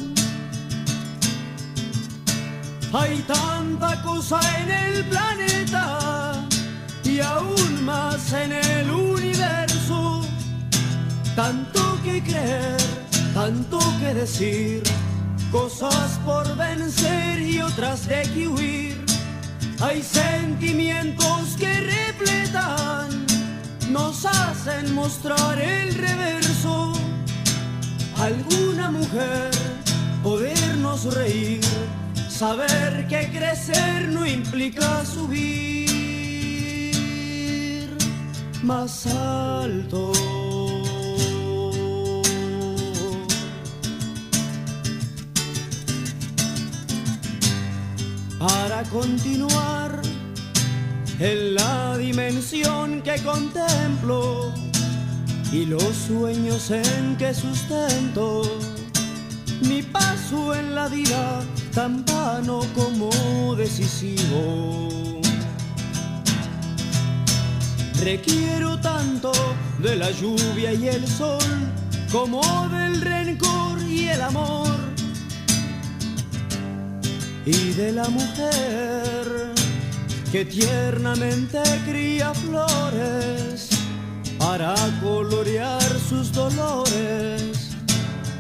Speaker 6: Hay tanta cosa en el planeta y aún más en el universo, tanto que creer, tanto que decir, cosas por vencer y otras de que huir. Hay sentimientos que repletan nos hacen mostrar el reverso. Alguna mujer, podernos reír, saber que crecer no implica subir más alto. Para continuar en la dimensión que contemplo y los sueños en que sustento mi paso en la vida, tan vano como decisivo. Requiero tanto de la lluvia y el sol como del rencor y el amor, y de la mujer que tiernamente cría flores para colorear sus dolores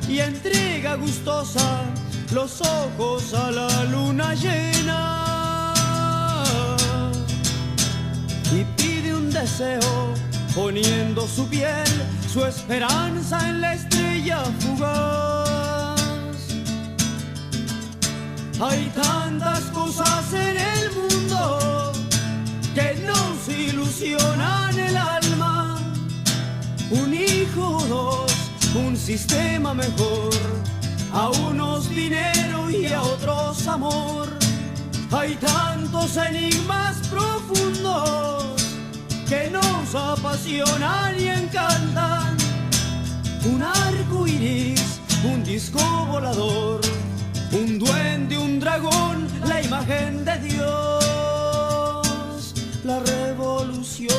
Speaker 6: y entrega gustosa los ojos a la luna llena y pide un deseo poniendo su piel, su esperanza en la estrella fugaz. Hay tantas cosas en el mundo que nos ilusionan el alma. Un hijo, dos, un sistema mejor, a unos dinero y a otros amor. Hay tantos enigmas profundos que nos apasionan y encantan. Un arco iris, un disco volador, un duende, un dragón, la imagen de Dios, la revolución.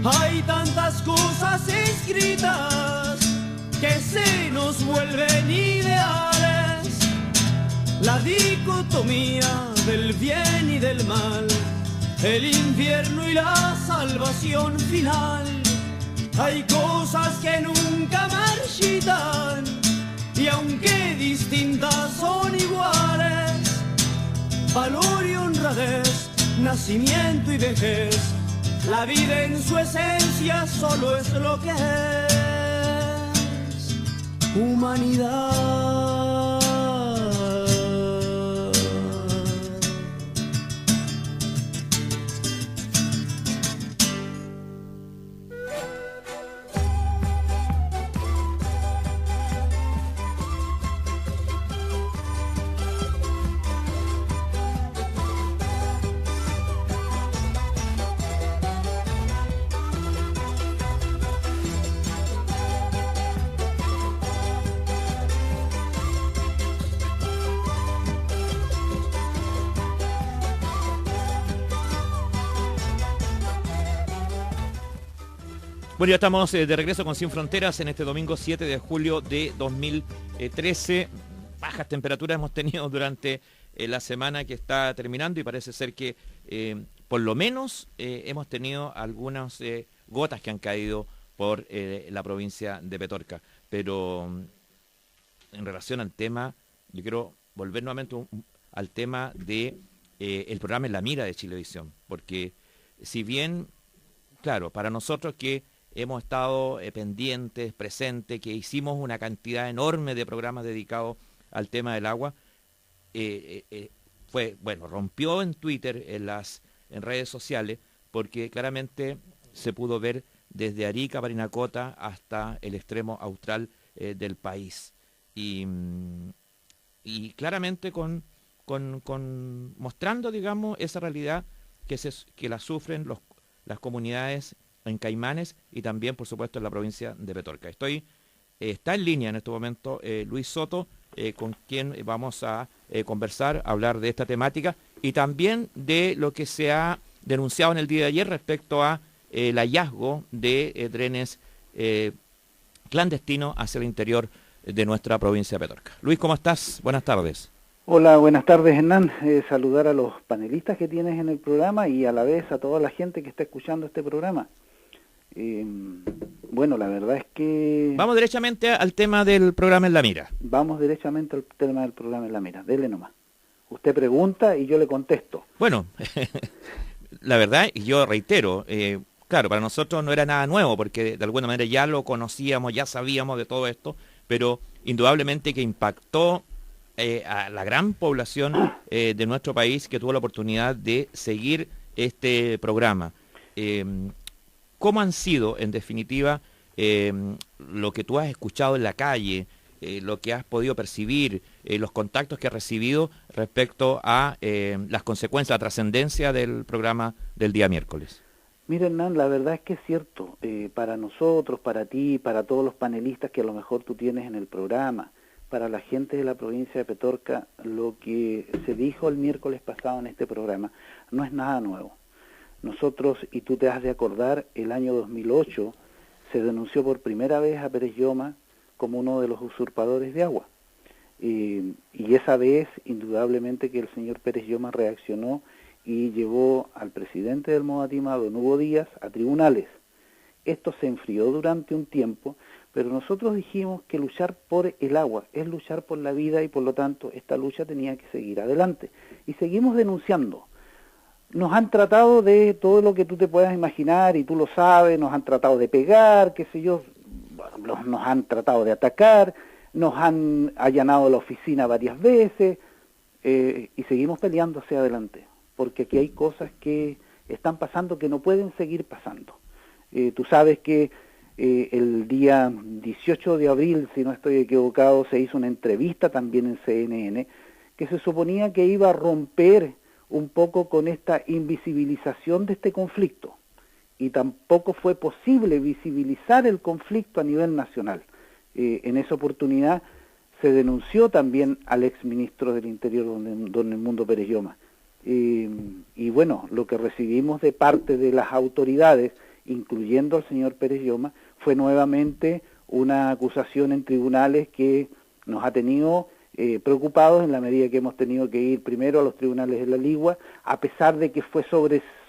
Speaker 6: Hay tantas cosas escritas que se nos vuelven ideales. La dicotomía del bien y del mal, el infierno y la salvación final. Hay cosas que nunca marchitan y aunque distintas son iguales. Valor y honradez, nacimiento y vejez, la vida en su esencia solo es lo que es humanidad.
Speaker 2: Bueno, ya estamos de regreso con Sin Fronteras en este domingo 7 de julio de 2013. Bajas temperaturas hemos tenido durante la semana que está terminando y parece ser que por lo menos hemos tenido algunas gotas que han caído por la provincia de Petorca. Pero en relación al tema, yo quiero volver nuevamente al tema de el programa En la Mira de Chilevisión, porque si bien, claro, para nosotros que hemos estado pendientes, presentes, que hicimos una cantidad enorme de programas dedicados al tema del agua, rompió en Twitter, en redes sociales, porque claramente se pudo ver desde Arica, Parinacota, hasta el extremo austral del país. Y claramente mostrando, digamos, esa realidad que la sufren las comunidades en Caimanes y también, por supuesto, en la provincia de Petorca. Está en línea en este momento Luis Soto, con quien vamos a conversar, hablar de esta temática y también de lo que se ha denunciado en el día de ayer respecto a el hallazgo de trenes clandestinos hacia el interior de nuestra provincia de Petorca. Luis, ¿cómo estás? Buenas tardes.
Speaker 7: Hola, buenas tardes, Hernán. Saludar a los panelistas que tienes en el programa y a la vez a toda la gente que está escuchando este programa. Bueno, la verdad es que...
Speaker 2: Vamos derechamente al tema del programa En la Mira.
Speaker 7: Vamos derechamente al tema del programa En la Mira. Dele nomás. Usted pregunta y yo le contesto.
Speaker 2: Bueno, la verdad, y yo reitero, claro, para nosotros no era nada nuevo, porque de alguna manera ya lo conocíamos, ya sabíamos de todo esto, pero indudablemente que impactó a la gran población de nuestro país que tuvo la oportunidad de seguir este programa. ¿Cómo han sido, en definitiva, lo que tú has escuchado en la calle, lo que has podido percibir, los contactos que has recibido respecto a las consecuencias, la trascendencia del programa del día miércoles?
Speaker 7: Mira, Hernán, la verdad es que es cierto, para nosotros, para ti, para todos los panelistas que a lo mejor tú tienes en el programa, para la gente de la provincia de Petorca, lo que se dijo el miércoles pasado en este programa no es nada nuevo. Nosotros, y tú te has de acordar, el año 2008 se denunció por primera vez a Pérez Lloma como uno de los usurpadores de agua. Y esa vez, indudablemente que el señor Pérez Lloma reaccionó y llevó al presidente del Modatima, don Hugo Díaz, a tribunales. Esto se enfrió durante un tiempo, pero nosotros dijimos que luchar por el agua es luchar por la vida y por lo tanto esta lucha tenía que seguir adelante. Y seguimos denunciando. Nos han tratado de todo lo que tú te puedas imaginar y tú lo sabes, nos han tratado de pegar, qué sé yo, nos han tratado de atacar, nos han allanado la oficina varias veces y seguimos peleando hacia adelante, porque aquí hay cosas que están pasando que no pueden seguir pasando. Tú sabes que el día 18 de abril, si no estoy equivocado, se hizo una entrevista también en CNN que se suponía que iba a romper un poco con esta invisibilización de este conflicto, y tampoco fue posible visibilizar el conflicto a nivel nacional. En esa oportunidad se denunció también al exministro del Interior, don Edmundo Pérez Lloma. Y bueno, lo que recibimos de parte de las autoridades, incluyendo al señor Pérez Lloma, fue nuevamente una acusación en tribunales que nos ha tenido preocupados en la medida que hemos tenido que ir primero a los tribunales de la Ligua, a pesar de que fue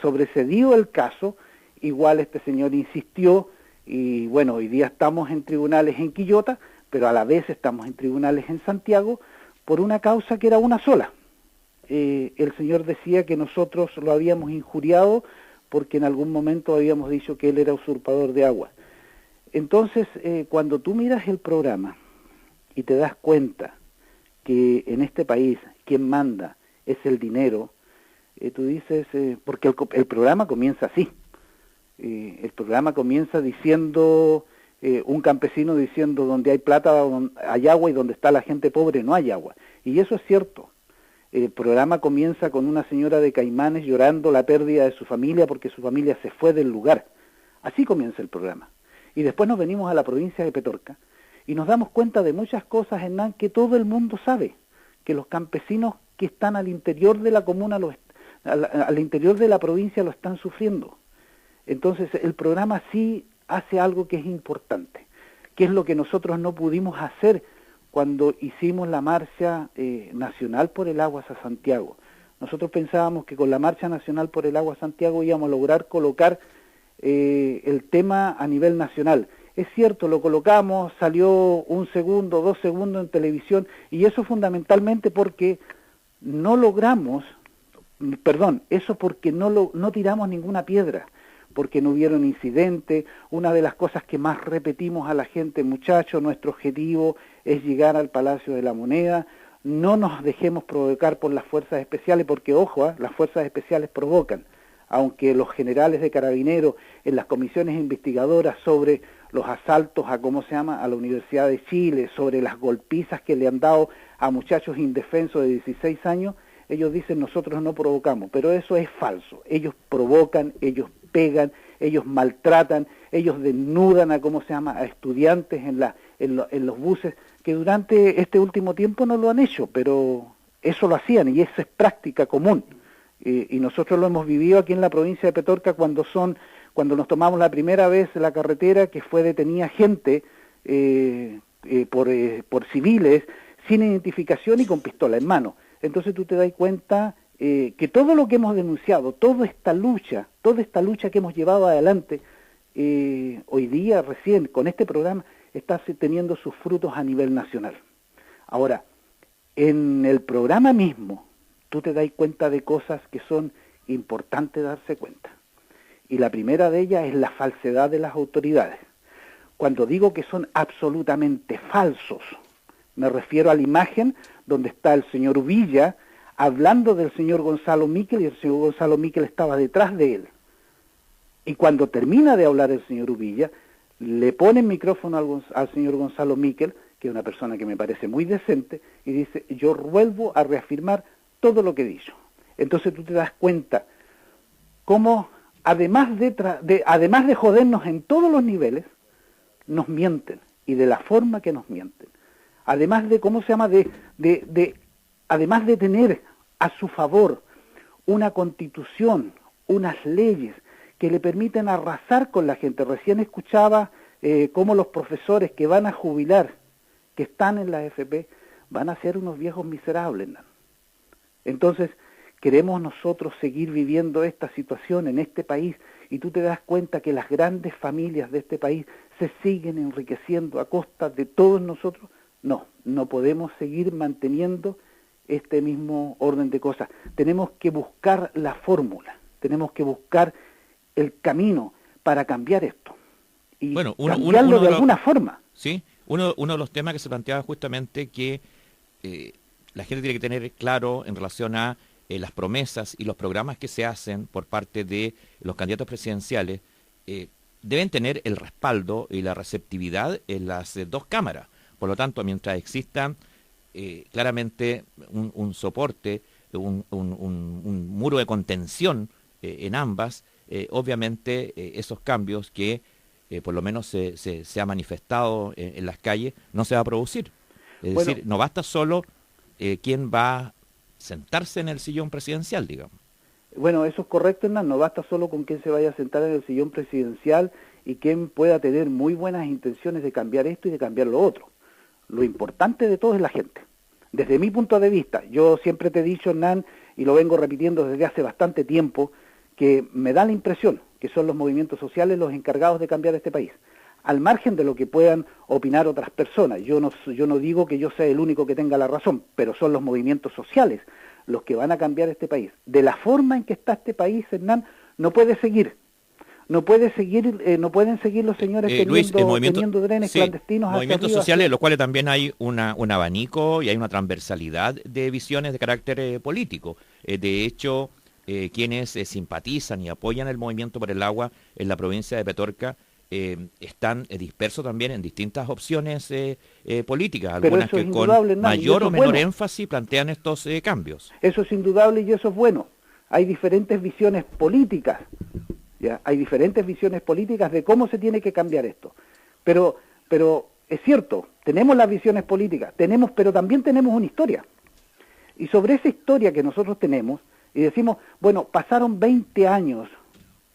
Speaker 7: sobrecedido el caso. Igual este señor insistió y bueno, hoy día estamos en tribunales en Quillota, pero a la vez estamos en tribunales en Santiago por una causa que era una sola. El señor decía que nosotros lo habíamos injuriado porque en algún momento habíamos dicho que él era usurpador de agua. Entonces, cuando tú miras el programa y te das cuenta que en este país quien manda es el dinero, tú dices, porque el programa comienza así. El programa comienza diciendo, un campesino diciendo, donde hay plata hay agua y donde está la gente pobre no hay agua. Y eso es cierto. El programa comienza con una señora de Caimanes llorando la pérdida de su familia porque su familia se fue del lugar. Así comienza el programa. Y después nos venimos a la provincia de Petorca y nos damos cuenta de muchas cosas, Hernán, que todo el mundo sabe, que los campesinos que están al interior de la comuna, al interior de la provincia lo están sufriendo. Entonces el programa sí hace algo que es importante, que es lo que nosotros no pudimos hacer cuando hicimos la marcha nacional por el agua a Santiago. Nosotros pensábamos que con la marcha nacional por el agua a Santiago íbamos a lograr colocar el tema a nivel nacional. Es cierto, lo colocamos, salió 1 segundo, 2 segundos en televisión, y eso fundamentalmente porque no logramos, eso porque no tiramos ninguna piedra, porque no hubieron incidentes. Una de las cosas que más repetimos a la gente, muchachos, nuestro objetivo es llegar al Palacio de la Moneda, no nos dejemos provocar por las fuerzas especiales, porque ojo, las fuerzas especiales provocan, aunque los generales de carabineros en las comisiones investigadoras sobre los asaltos a la Universidad de Chile, sobre las golpizas que le han dado a muchachos indefensos de 16 años, ellos dicen nosotros no provocamos, pero eso es falso. Ellos provocan, ellos pegan, ellos maltratan, ellos desnudan a estudiantes en los buses, que durante este último tiempo no lo han hecho, pero eso lo hacían y eso es práctica común. Y nosotros lo hemos vivido aquí en la provincia de Petorca cuando nos tomamos la primera vez la carretera, que fue detenida gente por civiles sin identificación y con pistola en mano. Entonces tú te das cuenta que todo lo que hemos denunciado, toda esta lucha que hemos llevado adelante, hoy día recién con este programa está teniendo sus frutos a nivel nacional. Ahora, en el programa mismo tú te das cuenta de cosas que son importantes darse cuenta. Y la primera de ellas es la falsedad de las autoridades. Cuando digo que son absolutamente falsos, me refiero a la imagen donde está el señor Villa hablando del señor Gonzalo Miquel, y el señor Gonzalo Miquel estaba detrás de él. Y cuando termina de hablar el señor Villa, le pone el micrófono al señor Gonzalo Miquel, que es una persona que me parece muy decente, y dice, yo vuelvo a reafirmar todo lo que he dicho. Entonces tú te das cuenta cómo, además de jodernos en todos los niveles, nos mienten, y de la forma que nos mienten. Además de, además de tener a su favor una constitución, unas leyes que le permiten arrasar con la gente. Recién escuchaba cómo los profesores que van a jubilar, que están en la AFP, van a ser unos viejos miserables, ¿no? Entonces, queremos nosotros seguir viviendo esta situación en este país, y tú te das cuenta que las grandes familias de este país se siguen enriqueciendo a costa de todos nosotros. No podemos seguir manteniendo este mismo orden de cosas. Tenemos que buscar la fórmula, tenemos que buscar el camino para cambiar esto. Y
Speaker 2: bueno,
Speaker 7: cambiarlo de alguna forma.
Speaker 2: Sí, uno de los temas que se planteaba justamente que la gente tiene que tener claro en relación a las promesas y los programas que se hacen por parte de los candidatos presidenciales, deben tener el respaldo y la receptividad en las dos cámaras. Por lo tanto, mientras exista claramente un soporte, un muro de contención en ambas, obviamente esos cambios que por lo menos se ha manifestado en las calles no se va a producir. Es decir, no basta solo quién va a sentarse en el sillón presidencial, digamos.
Speaker 7: Bueno, eso es correcto, Hernán, no basta solo con quién se vaya a sentar en el sillón presidencial y quién pueda tener muy buenas intenciones de cambiar esto y de cambiar lo otro. Lo importante de todo es la gente. Desde mi punto de vista, yo siempre te he dicho, Hernán, y lo vengo repitiendo desde hace bastante tiempo, que me da la impresión que son los movimientos sociales los encargados de cambiar este país, al margen de lo que puedan opinar otras personas. Yo no digo que yo sea el único que tenga la razón, pero son los movimientos sociales los que van a cambiar este país. De la forma en que está este país, Hernán, no pueden seguir los señores teniendo drenes clandestinos hacia
Speaker 2: movimientos
Speaker 7: arriba,
Speaker 2: sociales, en los cuales también hay un abanico y hay una transversalidad de visiones de carácter político. De hecho, quienes simpatizan y apoyan el movimiento por el agua en la provincia de Petorca están dispersos también en distintas opciones políticas, algunas que con mayor o menor énfasis plantean estos cambios.
Speaker 7: Eso es indudable y eso es bueno. Hay diferentes visiones políticas, ¿ya? Hay diferentes visiones políticas de cómo se tiene que cambiar esto. Pero es cierto, tenemos las visiones políticas, pero también tenemos una historia. Y sobre esa historia que nosotros tenemos, y decimos, bueno, pasaron 20 años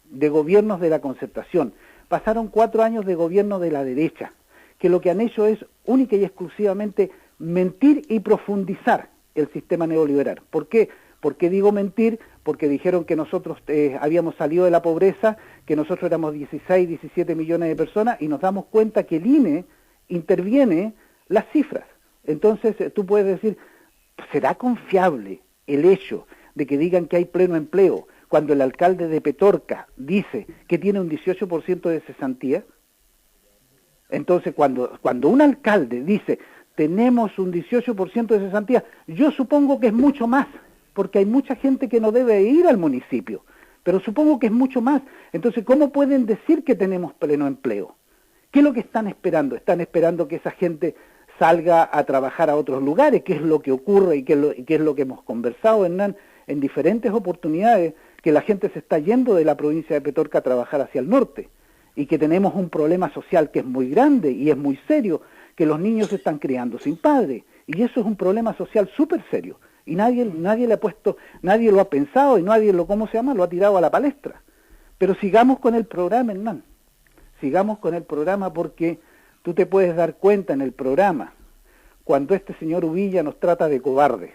Speaker 7: de gobiernos de la Concertación, pasaron 4 años de gobierno de la derecha, que lo que han hecho es única y exclusivamente mentir y profundizar el sistema neoliberal. ¿Por qué? ¿Por qué digo mentir? Porque dijeron que nosotros habíamos salido de la pobreza, que nosotros éramos 16, 17 millones de personas, y nos damos cuenta que el INE interviene las cifras. Entonces tú puedes decir, ¿será confiable el hecho de que digan que hay pleno empleo cuando el alcalde de Petorca dice que tiene un 18% de cesantía? Entonces, cuando un alcalde dice, tenemos un 18% de cesantía, yo supongo que es mucho más, porque hay mucha gente que no debe ir al municipio, pero supongo que es mucho más. Entonces, ¿cómo pueden decir que tenemos pleno empleo? ¿Qué es lo que están esperando? Están esperando que esa gente salga a trabajar a otros lugares, que es lo que ocurre y que es lo que hemos conversado, Hernán, en diferentes oportunidades, que la gente se está yendo de la provincia de Petorca a trabajar hacia el norte, y que tenemos un problema social que es muy grande y es muy serio, que los niños se están criando sin padre, y eso es un problema social súper serio, y nadie le ha puesto, nadie lo ha pensado, y nadie lo ha tirado a la palestra. Pero sigamos con el programa, Hernán, sigamos con el programa, porque tú te puedes dar cuenta en el programa, cuando este señor Uvilla nos trata de cobardes,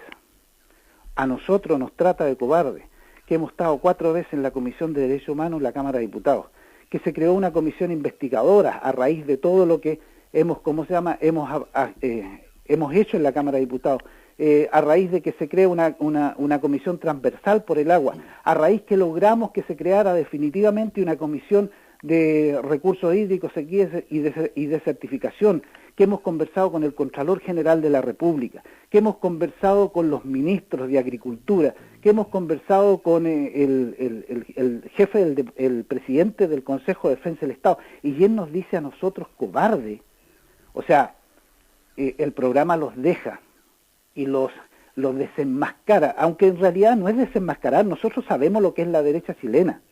Speaker 7: a nosotros nos trata de cobardes, que hemos estado 4 veces en la Comisión de Derechos Humanos en la Cámara de Diputados, que se creó una comisión investigadora a raíz de todo lo que hemos hecho en la Cámara de Diputados, a raíz de que se crea una comisión transversal por el agua, a raíz que logramos que se creara definitivamente una comisión de recursos hídricos, sequías y de certificación, que hemos conversado con el Contralor General de la República, que hemos conversado con los ministros de Agricultura, que hemos conversado con el jefe, el presidente del Consejo de Defensa del Estado, y él nos dice a nosotros cobarde. O sea, el programa los deja y los desenmascara, aunque en realidad no es desenmascarar, nosotros sabemos lo que es la derecha chilena.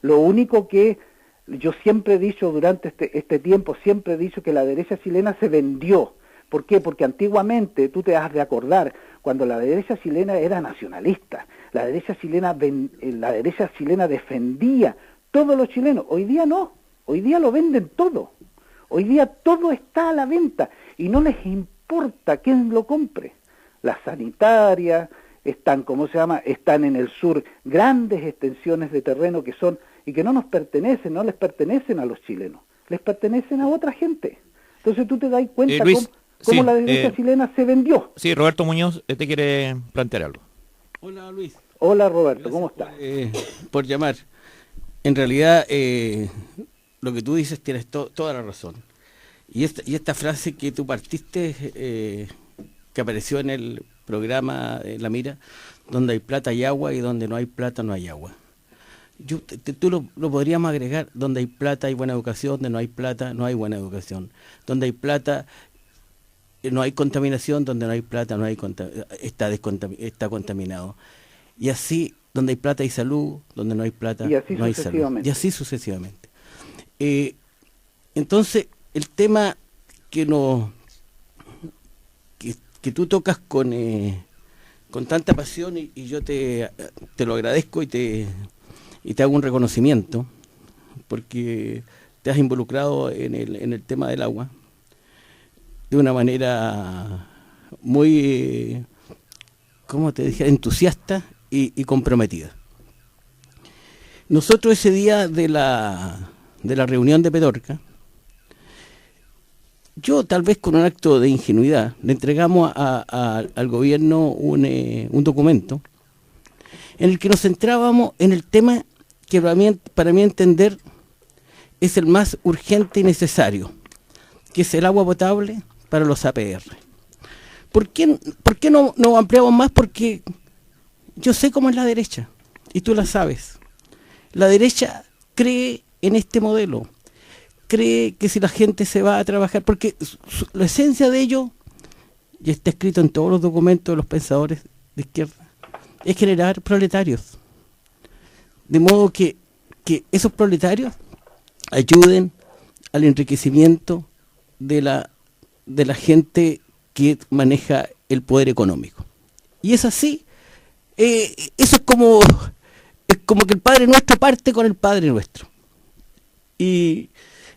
Speaker 7: Lo único que yo siempre he dicho durante este tiempo, siempre he dicho que la derecha chilena se vendió. ¿Por qué? Porque antiguamente, tú te has de acordar, cuando la derecha chilena era nacionalista, la derecha chilena defendía todos los chilenos. Hoy día no, hoy día lo venden todo. Hoy día todo está a la venta y no les importa quién lo compre. Las sanitarias están, están en el sur, grandes extensiones de terreno que son y que no nos pertenecen, no les pertenecen a los chilenos, les pertenecen a otra gente. Entonces tú te das cuenta
Speaker 2: Luis,
Speaker 7: cómo la derecha chilena se vendió.
Speaker 2: Sí, Roberto Muñoz te quiere plantear algo.
Speaker 4: Hola, Luis.
Speaker 7: Hola, Roberto, ¿cómo estás?
Speaker 4: Por llamar. En realidad, lo que tú dices tienes toda la razón. Y esta frase que tú partiste, que apareció en el programa La Mira, donde hay plata hay agua y donde no hay plata no hay agua. Tú lo podríamos agregar: donde hay plata hay buena educación, donde no hay plata no hay buena educación, donde hay plata no hay contaminación, donde no hay plata no hay está contaminado. Y así, donde hay plata hay salud, donde no hay plata no hay salud. Y así sucesivamente. Entonces, el tema que tú tocas con tanta pasión, y yo te lo agradezco y te hago un reconocimiento, porque te has involucrado en el tema del agua de una manera muy, ¿cómo te dije?, entusiasta y comprometida. Nosotros ese día de la reunión de Petorca, yo tal vez con un acto de ingenuidad le entregamos al gobierno un documento en el que nos centrábamos en el tema que para mí entender es el más urgente y necesario, que es el agua potable para los APR. ¿Por qué no ampliamos más? Porque yo sé cómo es la derecha, y tú la sabes. La derecha cree en este modelo, cree que si la gente se va a trabajar, porque la esencia de ello, y está escrito en todos los documentos de los pensadores de izquierda, es generar proletarios. De modo que esos proletarios ayuden al enriquecimiento de la gente que maneja el poder económico. Y es así. Eso es como que el Padre Nuestro parte con el Padre Nuestro. Y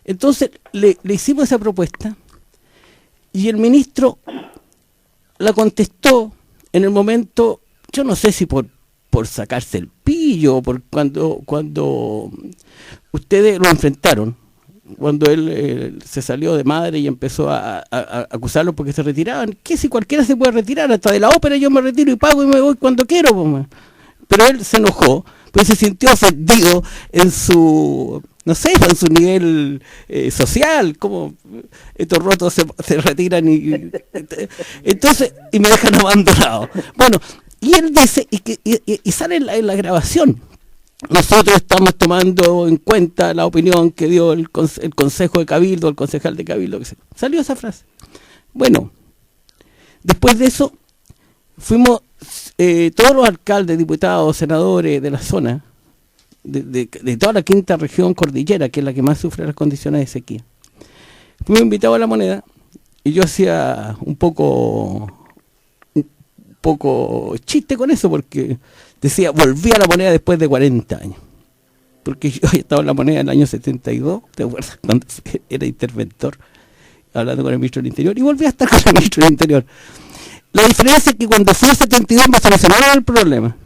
Speaker 4: entonces le hicimos esa propuesta, y el ministro la contestó en el momento, yo no sé si por sacarse el pillo, por cuando ustedes lo enfrentaron, cuando él se salió de madre y empezó a acusarlo porque se retiraban. ¿Qué si cualquiera se puede retirar? Hasta de la ópera yo me retiro y pago y me voy cuando quiero. Pero él se enojó, pues se sintió ofendido en su, no sé, en su nivel social, como estos rotos se retiran entonces y me dejan abandonado. Bueno, y él dice, y sale en la grabación, nosotros estamos tomando en cuenta la opinión que dio el Consejo de Cabildo, el concejal de Cabildo, que salió esa frase. Bueno, después de eso, fuimos todos los alcaldes, diputados, senadores de la zona, de toda la quinta región cordillera, que es la que más sufre las condiciones de sequía. Fuimos invitados a La Moneda, y yo hacía un poco chiste con eso, porque decía, volví a La Moneda después de 40 años. Porque yo había estado en La Moneda en el año 72, ¿te acuerdas? Cuando era interventor, hablando con el ministro del Interior, y volví a estar con el ministro del Interior. La diferencia es que cuando fui a 72 me solucionaron el problema.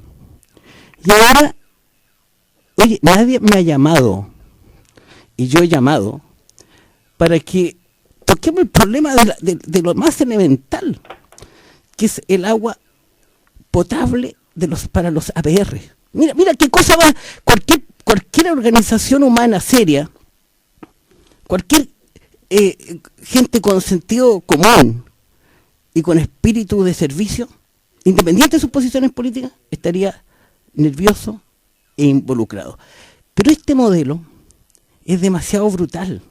Speaker 4: Y ahora, oye, nadie me ha llamado, y yo he llamado, para que toquemos el problema de lo más elemental. que es el agua potable para los APR. Mira qué cosa va, cualquier organización humana seria, cualquier gente con sentido común y con espíritu de servicio, independiente de sus posiciones políticas, estaría nervioso e involucrado. Pero este modelo es demasiado brutal.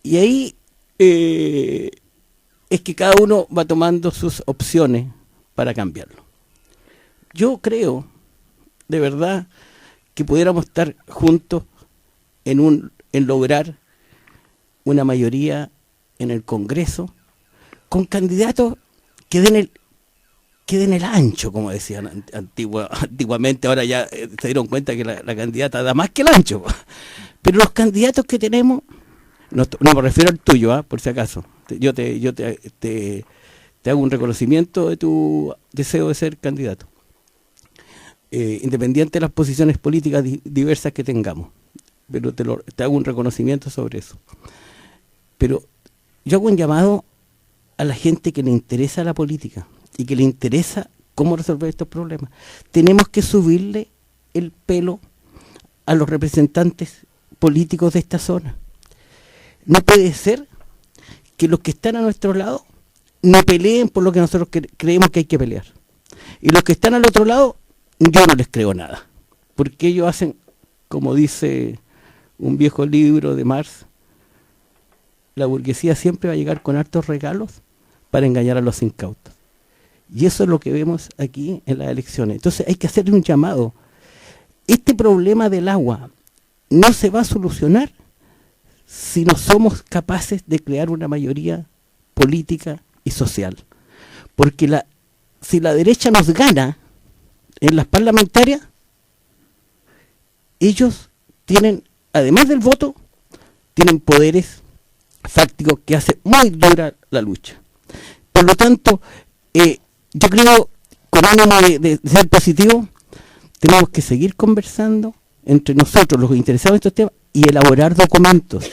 Speaker 4: Y ahí es que cada uno va tomando sus opciones para cambiarlo. Yo creo, de verdad, que pudiéramos estar juntos en lograr una mayoría en el Congreso con candidatos que den el ancho, como decían antiguamente. Ahora ya se dieron cuenta que la candidata da más que el ancho. Pero los candidatos que tenemos, no me refiero al tuyo, por si acaso. Yo te hago un reconocimiento de tu deseo de ser candidato. Independiente de las posiciones políticas diversas que tengamos. Pero te hago un reconocimiento sobre eso. Pero yo hago un llamado a la gente que le interesa la política y que le interesa cómo resolver estos problemas. Tenemos que subirle el pelo a los representantes políticos de esta zona. No puede ser que los que están a nuestro lado no peleen por lo que nosotros creemos que hay que pelear. Y los que están al otro lado, yo no les creo nada. Porque ellos hacen, como dice un viejo libro de Marx, la burguesía siempre va a llegar con hartos regalos para engañar a los incautos. Y eso es lo que vemos aquí en las elecciones. Entonces hay que hacerle un llamado. Este problema del agua no se va a solucionar si no somos capaces de crear una mayoría política y social. Porque si la derecha nos gana en las parlamentarias, ellos tienen, además del voto, tienen poderes fácticos que hace muy dura la lucha. Por lo tanto, yo creo, con ánimo de ser positivo, tenemos que seguir conversando entre nosotros, los interesados en estos temas, y elaborar documentos.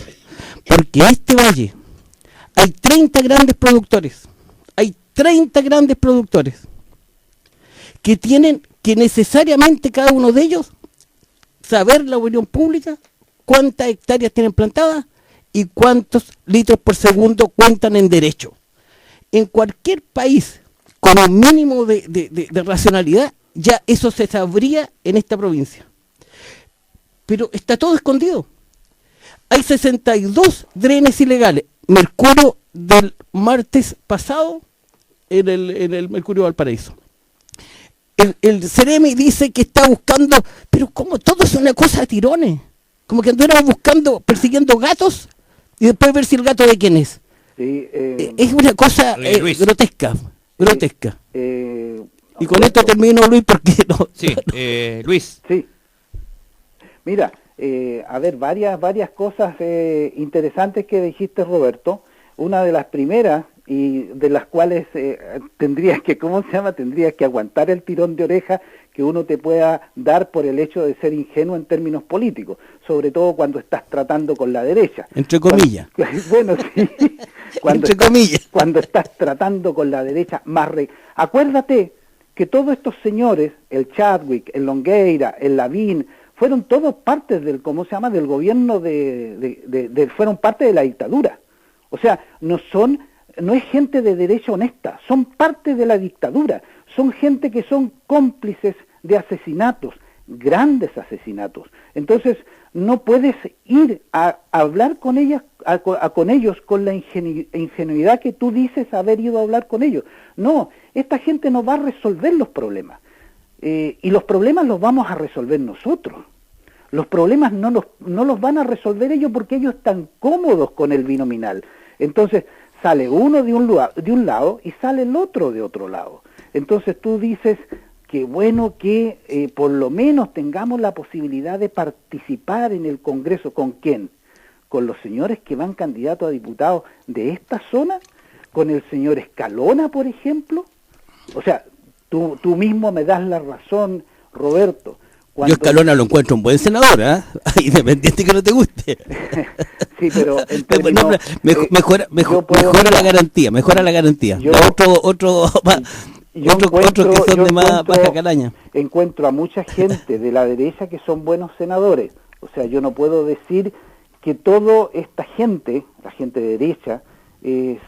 Speaker 4: Porque en este valle hay 30 grandes productores. Hay 30 grandes productores que tienen que necesariamente cada uno de ellos saber la opinión pública, cuántas hectáreas tienen plantadas y cuántos litros por segundo cuentan en derecho. En cualquier país con un mínimo de racionalidad, ya eso se sabría en esta provincia. Pero está todo escondido. Hay 62 drenes ilegales. Mercurio del martes pasado en el Mercurio Valparaíso. El Ceremi dice que está buscando, pero como todo es una cosa a tirones. Como que anduviéramos persiguiendo gatos y después ver si el gato de quién es. Sí, es una cosa grotesca. Y con esto termino, Luis, porque no.
Speaker 2: Sí, Luis.
Speaker 7: Sí. Mira, a ver, varias cosas interesantes que dijiste, Roberto. Una de las primeras y de las cuales tendrías que aguantar el tirón de oreja que uno te pueda dar por el hecho de ser ingenuo en términos políticos, sobre todo cuando estás tratando con la derecha.
Speaker 4: Entre comillas.
Speaker 7: Bueno, sí. Cuando estás tratando con la derecha acuérdate que todos estos señores, el Chadwick, el Longueira, el Lavín, fueron todos partes del gobierno fueron parte de la dictadura. O sea, no es gente de derecha honesta, son parte de la dictadura, son gente que son cómplices de asesinatos, grandes asesinatos. Entonces, no puedes ir a hablar con ellos con la ingenuidad que tú dices haber ido a hablar con ellos. No, esta gente no va a resolver los problemas. Y los problemas los vamos a resolver nosotros. Los problemas no los van a resolver ellos porque ellos están cómodos con el binominal. Entonces, sale uno de un lado y sale el otro de otro lado. Entonces tú dices que bueno que por lo menos tengamos la posibilidad de participar en el Congreso. ¿Con quién? Con los señores que van candidatos a diputados de esta zona, con el señor Escalona, por ejemplo. O sea, tú mismo me das la razón, Roberto,
Speaker 4: Yo Escalona lo encuentro un buen senador, ¿eh? Independiente que no te guste.
Speaker 7: Sí, pero en términos,
Speaker 4: mejora la garantía, mejora la garantía. Otros que son de más baja calaña.
Speaker 7: Encuentro a mucha gente de la derecha que son buenos senadores. O sea, yo no puedo decir que toda esta gente, la gente de derecha,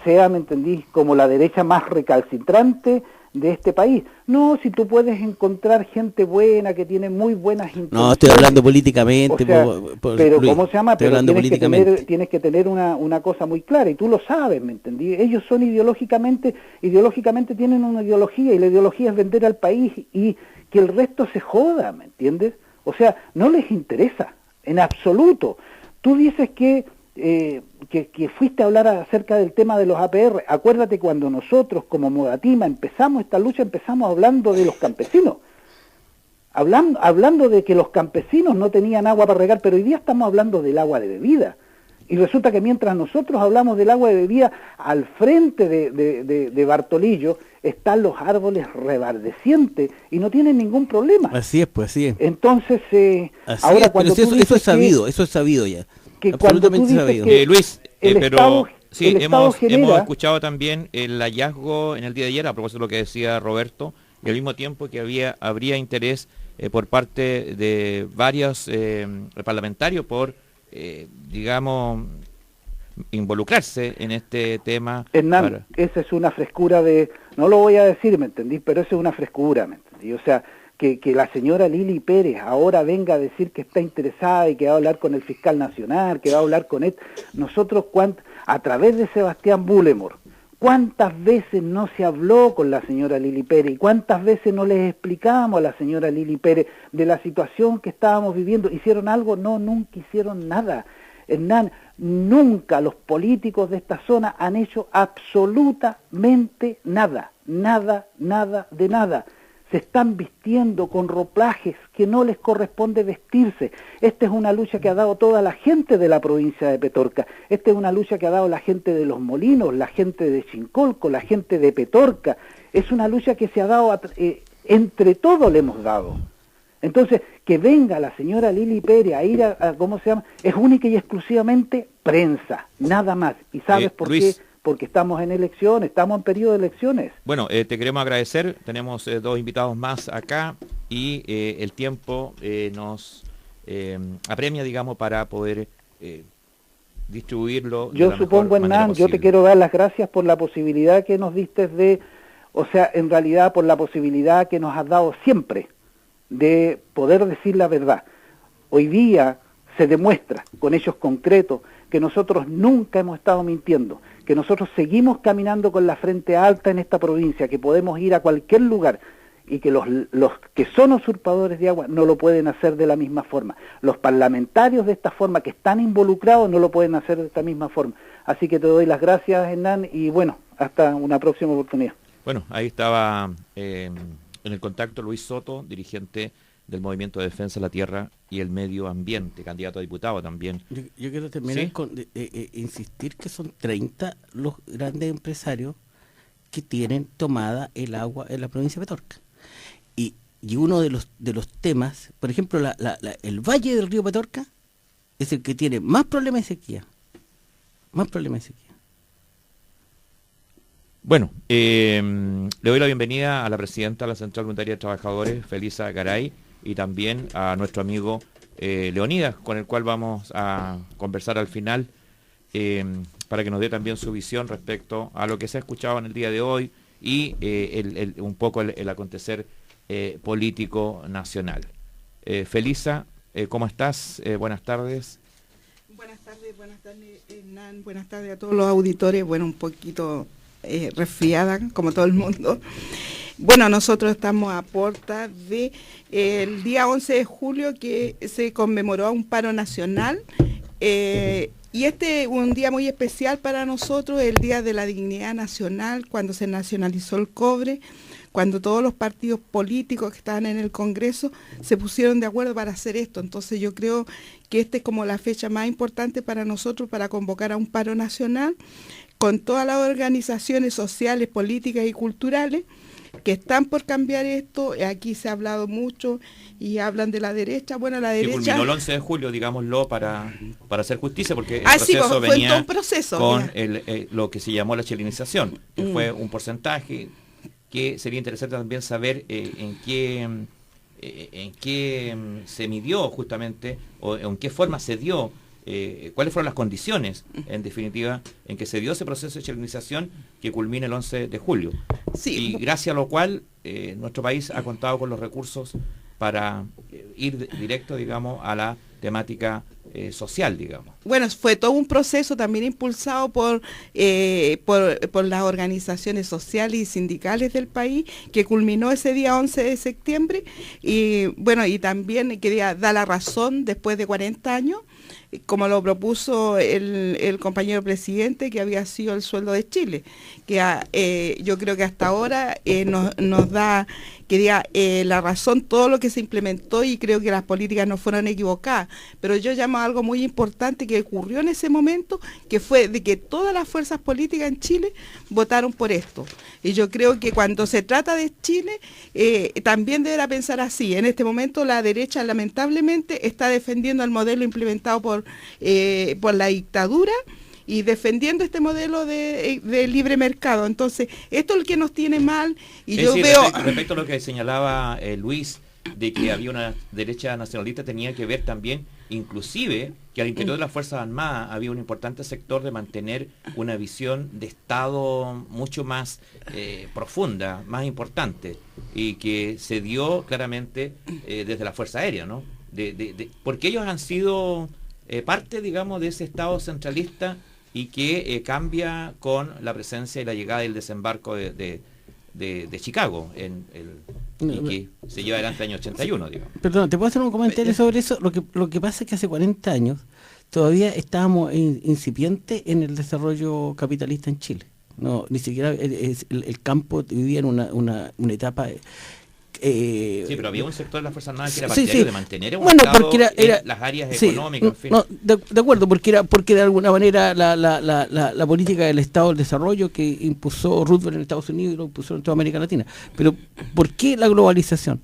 Speaker 7: sea, ¿me entendís?, como la derecha más recalcitrante de este país. No, si tú puedes encontrar gente buena, que tiene muy buenas intenciones.
Speaker 4: No, estoy hablando políticamente.
Speaker 7: O sea, pero
Speaker 4: Luis,
Speaker 7: ¿cómo se llama? Pero tienes que tener una cosa muy clara, y tú lo sabes, ¿me entendí? Ellos son ideológicamente tienen una ideología, y la ideología es vender al país y que el resto se joda, ¿me entiendes? O sea, no les interesa, en absoluto. Tú dices que fuiste a hablar acerca del tema de los APR. Acuérdate, cuando nosotros como Modatima empezamos esta lucha, empezamos hablando de los campesinos, hablando de que los campesinos no tenían agua para regar, pero hoy día estamos hablando del agua de bebida. Y resulta que mientras nosotros hablamos del agua de bebida, al frente de Bartolillo están los árboles revardecientes y no tienen ningún problema.
Speaker 4: Así es, pues sí.
Speaker 7: Entonces, ahora cuando
Speaker 4: pero eso es sabido ya.
Speaker 7: Absolutamente
Speaker 4: sabido.
Speaker 2: Luis, pero sí, hemos
Speaker 7: escuchado
Speaker 2: también el hallazgo en el día de ayer, a propósito de lo que decía Roberto, y al mismo tiempo que habría interés por parte de varios parlamentarios por, digamos, involucrarse en este tema.
Speaker 7: Hernán, esa es una frescura no lo voy a decir, ¿me entendí? Pero esa es una frescura, ¿me entendí? O sea, que la señora Lili Pérez ahora venga a decir que está interesada y que va a hablar con el fiscal nacional, que va a hablar con él. Nosotros, a través de Sebastián Bullemor, ¿cuántas veces no se habló con la señora Lili Pérez? ¿Y cuántas veces no les explicamos a la señora Lili Pérez de la situación que estábamos viviendo? ¿Hicieron algo? No, nunca hicieron nada. Hernán, nunca los políticos de esta zona han hecho absolutamente nada. Nada de nada. Se están vistiendo con ropajes que no les corresponde vestirse. Esta es una lucha que ha dado toda la gente de la provincia de Petorca. Esta es una lucha que ha dado la gente de Los Molinos, la gente de Chincolco, la gente de Petorca. Es una lucha que se ha dado, entre todos le hemos dado. Entonces, que venga la señora Lili Pérez a ir ¿cómo se llama? Es única y exclusivamente prensa, nada más. ¿Y sabes por
Speaker 2: Luis,
Speaker 7: qué? Porque estamos en elecciones, estamos en periodo de elecciones.
Speaker 2: Bueno, te queremos agradecer, tenemos 2 invitados más acá y el tiempo nos apremia, digamos, para poder distribuirlo.
Speaker 7: Yo supongo, Hernán, yo te quiero dar las gracias por la posibilidad que nos diste en realidad por la posibilidad que nos has dado siempre de poder decir la verdad. Hoy día se demuestra con hechos concretos que nosotros nunca hemos estado mintiendo, que nosotros seguimos caminando con la frente alta en esta provincia, que podemos ir a cualquier lugar y que los que son usurpadores de agua no lo pueden hacer de la misma forma. Los parlamentarios de esta forma que están involucrados no lo pueden hacer de esta misma forma. Así que te doy las gracias, Hernán, y bueno, hasta una próxima oportunidad.
Speaker 2: Bueno, ahí estaba en el contacto Luis Soto, dirigente del Movimiento de Defensa de la Tierra y el Medio Ambiente, candidato a diputado también.
Speaker 4: Yo quiero terminar con insistir que son 30 los grandes empresarios que tienen tomada el agua en la provincia de Petorca. Y uno de los temas, por ejemplo, el valle del río Petorca es el que tiene más problemas de sequía. Más problemas de sequía.
Speaker 2: Bueno, le doy la bienvenida a la presidenta de la Central Unitaria de Trabajadores, Felisa Garay, y también a nuestro amigo Leonidas, con el cual vamos a conversar al final, para que nos dé también su visión respecto a lo que se ha escuchado en el día de hoy y un poco el acontecer político nacional. Felisa, ¿cómo estás? Buenas tardes.
Speaker 8: Buenas tardes, Hernán, buenas tardes a todos los auditores. Bueno, un poquito resfriada, como todo el mundo. Bueno, nosotros estamos a puerta de el día 11 de julio que se conmemoró un paro nacional, y este es un día muy especial para nosotros, el Día de la Dignidad Nacional, cuando se nacionalizó el cobre, cuando todos los partidos políticos que estaban en el Congreso se pusieron de acuerdo para hacer esto. Entonces yo creo que esta es como la fecha más importante para nosotros para convocar a un paro nacional con todas las organizaciones sociales, políticas y culturales, que están por cambiar esto. Aquí se ha hablado mucho y hablan de la derecha. Bueno, la derecha...
Speaker 2: Que culminó el 11 de julio, digámoslo, para hacer justicia, porque el
Speaker 8: sí,
Speaker 2: proceso
Speaker 8: fue
Speaker 2: venía
Speaker 8: todo un proceso,
Speaker 2: con lo que se llamó la chilenización, que fue un porcentaje que sería interesante también saber en qué se midió justamente, o en qué forma se dio, cuáles fueron las condiciones, en definitiva, en que se dio ese proceso de chilenización que culmina el 11 de julio.
Speaker 8: Sí.
Speaker 2: Y gracias a lo cual nuestro país ha contado con los recursos para ir directo, digamos, a la temática social, digamos.
Speaker 8: Bueno, fue todo un proceso también impulsado por las organizaciones sociales y sindicales del país, que culminó ese día 11 de septiembre, y bueno, y también quería dar la razón después de 40 años, como lo propuso el compañero presidente, que había sido el sueldo de Chile, que yo creo que hasta ahora nos da, quería la razón todo lo que se implementó, y creo que las políticas no fueron equivocadas, pero yo llamo a algo muy importante que ocurrió en ese momento, que fue de que todas las fuerzas políticas en Chile votaron por esto, y yo creo que cuando se trata de Chile, también deberá pensar así. En este momento la derecha lamentablemente está defendiendo el modelo implementado por la dictadura, y defendiendo este modelo de libre mercado. Entonces, esto es lo que nos tiene mal, y yo veo...
Speaker 2: Respecto a lo que señalaba Luis, de que había una derecha nacionalista, tenía que ver también, inclusive, que al interior de las Fuerzas Armadas había un importante sector de mantener una visión de Estado mucho más profunda, más importante, y que se dio claramente desde la Fuerza Aérea, ¿no? Porque ellos han sido parte, digamos, de ese Estado centralista, y que cambia con la presencia y la llegada del desembarco de Chicago, y que se lleva adelante el año 81, digamos.
Speaker 4: Perdón, ¿te puedo hacer un comentario sobre eso? Lo que pasa es que hace 40 años todavía estábamos incipientes en el desarrollo capitalista en Chile. No, ni siquiera el campo vivía en una etapa...
Speaker 2: sí, pero había un sector de las Fuerzas Armadas que era partidario de mantener un
Speaker 4: bueno,
Speaker 2: Estado
Speaker 4: porque era
Speaker 2: en las áreas económicas, en fin.
Speaker 4: No, de acuerdo, porque de alguna manera la política del Estado del Desarrollo que impuso Roosevelt en Estados Unidos y lo impuso en toda América Latina. Pero ¿por qué la globalización?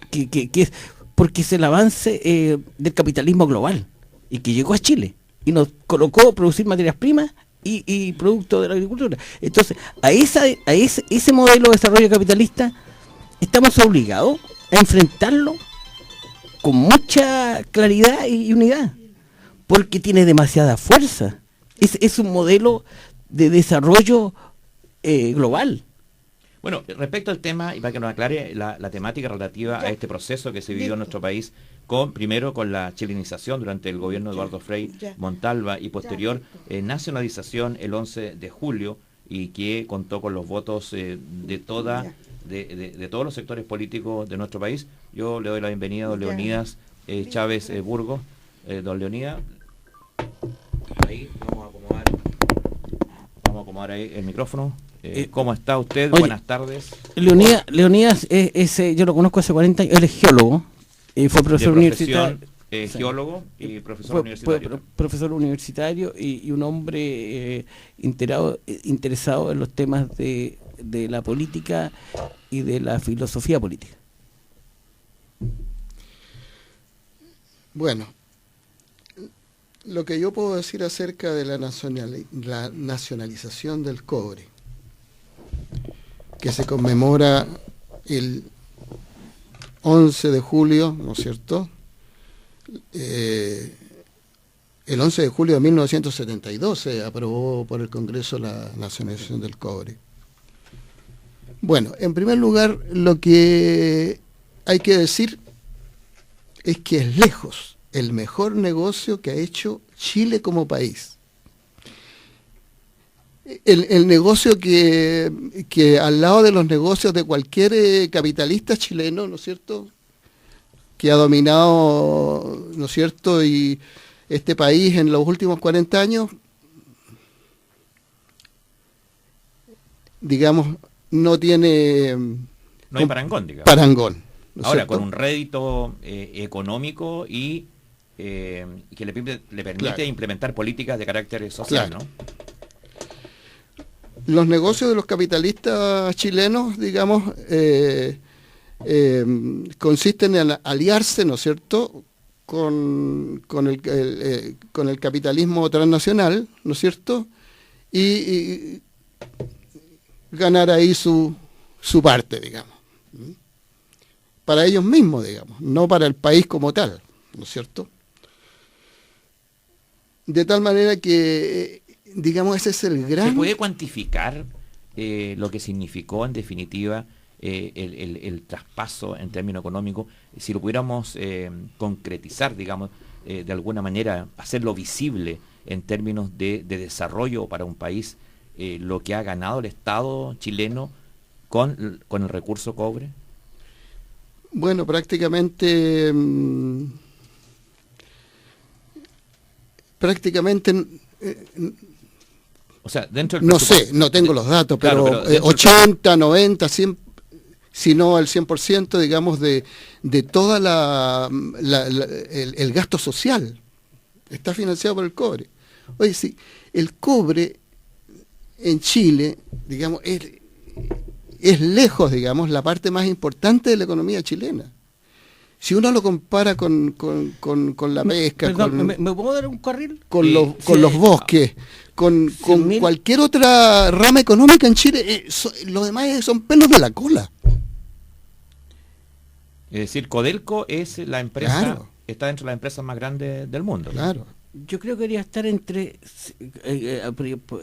Speaker 4: Que es porque es el avance del capitalismo global, y que llegó a Chile y nos colocó a producir materias primas y productos de la agricultura. Entonces, a ese modelo de desarrollo capitalista estamos obligados a enfrentarlo con mucha claridad y unidad, porque tiene demasiada fuerza. Es un modelo de desarrollo global.
Speaker 2: Bueno, respecto al tema, y para que nos aclare la temática relativa a este proceso que se vivió en nuestro país, primero con la chilenización durante el gobierno de Eduardo Frei Montalva, y posterior nacionalización el 11 de julio, y que contó con los votos de todos los sectores políticos de nuestro país. Yo le doy la bienvenida a don Leonidas Chávez Burgos. Don Leonidas, ahí vamos a acomodar ahí el micrófono. ¿Cómo está usted?
Speaker 4: Oye,
Speaker 2: buenas tardes.
Speaker 4: Leonidas yo lo conozco hace 40 años, él es geólogo, fue profesor universitario.
Speaker 2: Geólogo y profesor universitario.
Speaker 4: Fue profesor universitario y un hombre interesado en los temas de la política y de la filosofía política.
Speaker 9: Bueno, lo que yo puedo decir acerca de la nacionalización del cobre, que se conmemora el 11 de julio, ¿no es cierto? El 11 de julio de 1972 se aprobó por el Congreso la nacionalización del cobre. Bueno, en primer lugar, lo que hay que decir es que es lejos el mejor negocio que ha hecho Chile como país. El negocio que al lado de los negocios de cualquier capitalista chileno, ¿no es cierto?, que ha dominado, ¿no es cierto?, y este país en los últimos 40 años, digamos, no tiene...
Speaker 2: No hay parangón, digamos.
Speaker 9: Parangón. ¿no
Speaker 2: Ahora,
Speaker 9: cierto?
Speaker 2: con un rédito económico y que le permite implementar políticas de carácter social,
Speaker 9: claro.
Speaker 2: ¿no?
Speaker 9: Los negocios de los capitalistas chilenos, digamos, consisten en aliarse, ¿no es cierto?, con el capitalismo transnacional, ¿no es cierto?, y ganar ahí su parte, digamos, para ellos mismos, digamos, no para el país como tal, ¿no es cierto? De tal manera que, digamos, ese es el gran...
Speaker 2: ¿Se puede cuantificar lo que significó, en definitiva, el traspaso en términos económicos? Si lo pudiéramos concretizar, digamos, de alguna manera, hacerlo visible en términos de desarrollo para un país, lo que ha ganado el Estado chileno con el recurso cobre.
Speaker 9: Bueno, prácticamente
Speaker 2: o sea, dentro del
Speaker 9: no sé, no tengo los datos,
Speaker 2: claro,
Speaker 9: pero 80, 90, 100, si no el 100%, digamos, de toda el gasto social está financiado por el cobre. Oye, sí, el cobre en Chile, digamos, es lejos, digamos, la parte más importante de la economía chilena. Si uno lo compara con la pesca,
Speaker 4: perdón, ¿me puedo dar un carril?
Speaker 9: Con los bosques, con cualquier otra rama económica en Chile, lo demás son pelos de la cola.
Speaker 2: Es decir, Codelco es la empresa,
Speaker 9: claro,
Speaker 2: está dentro de las empresas más grandes del mundo.
Speaker 9: Claro.
Speaker 4: Yo creo que debería estar entre,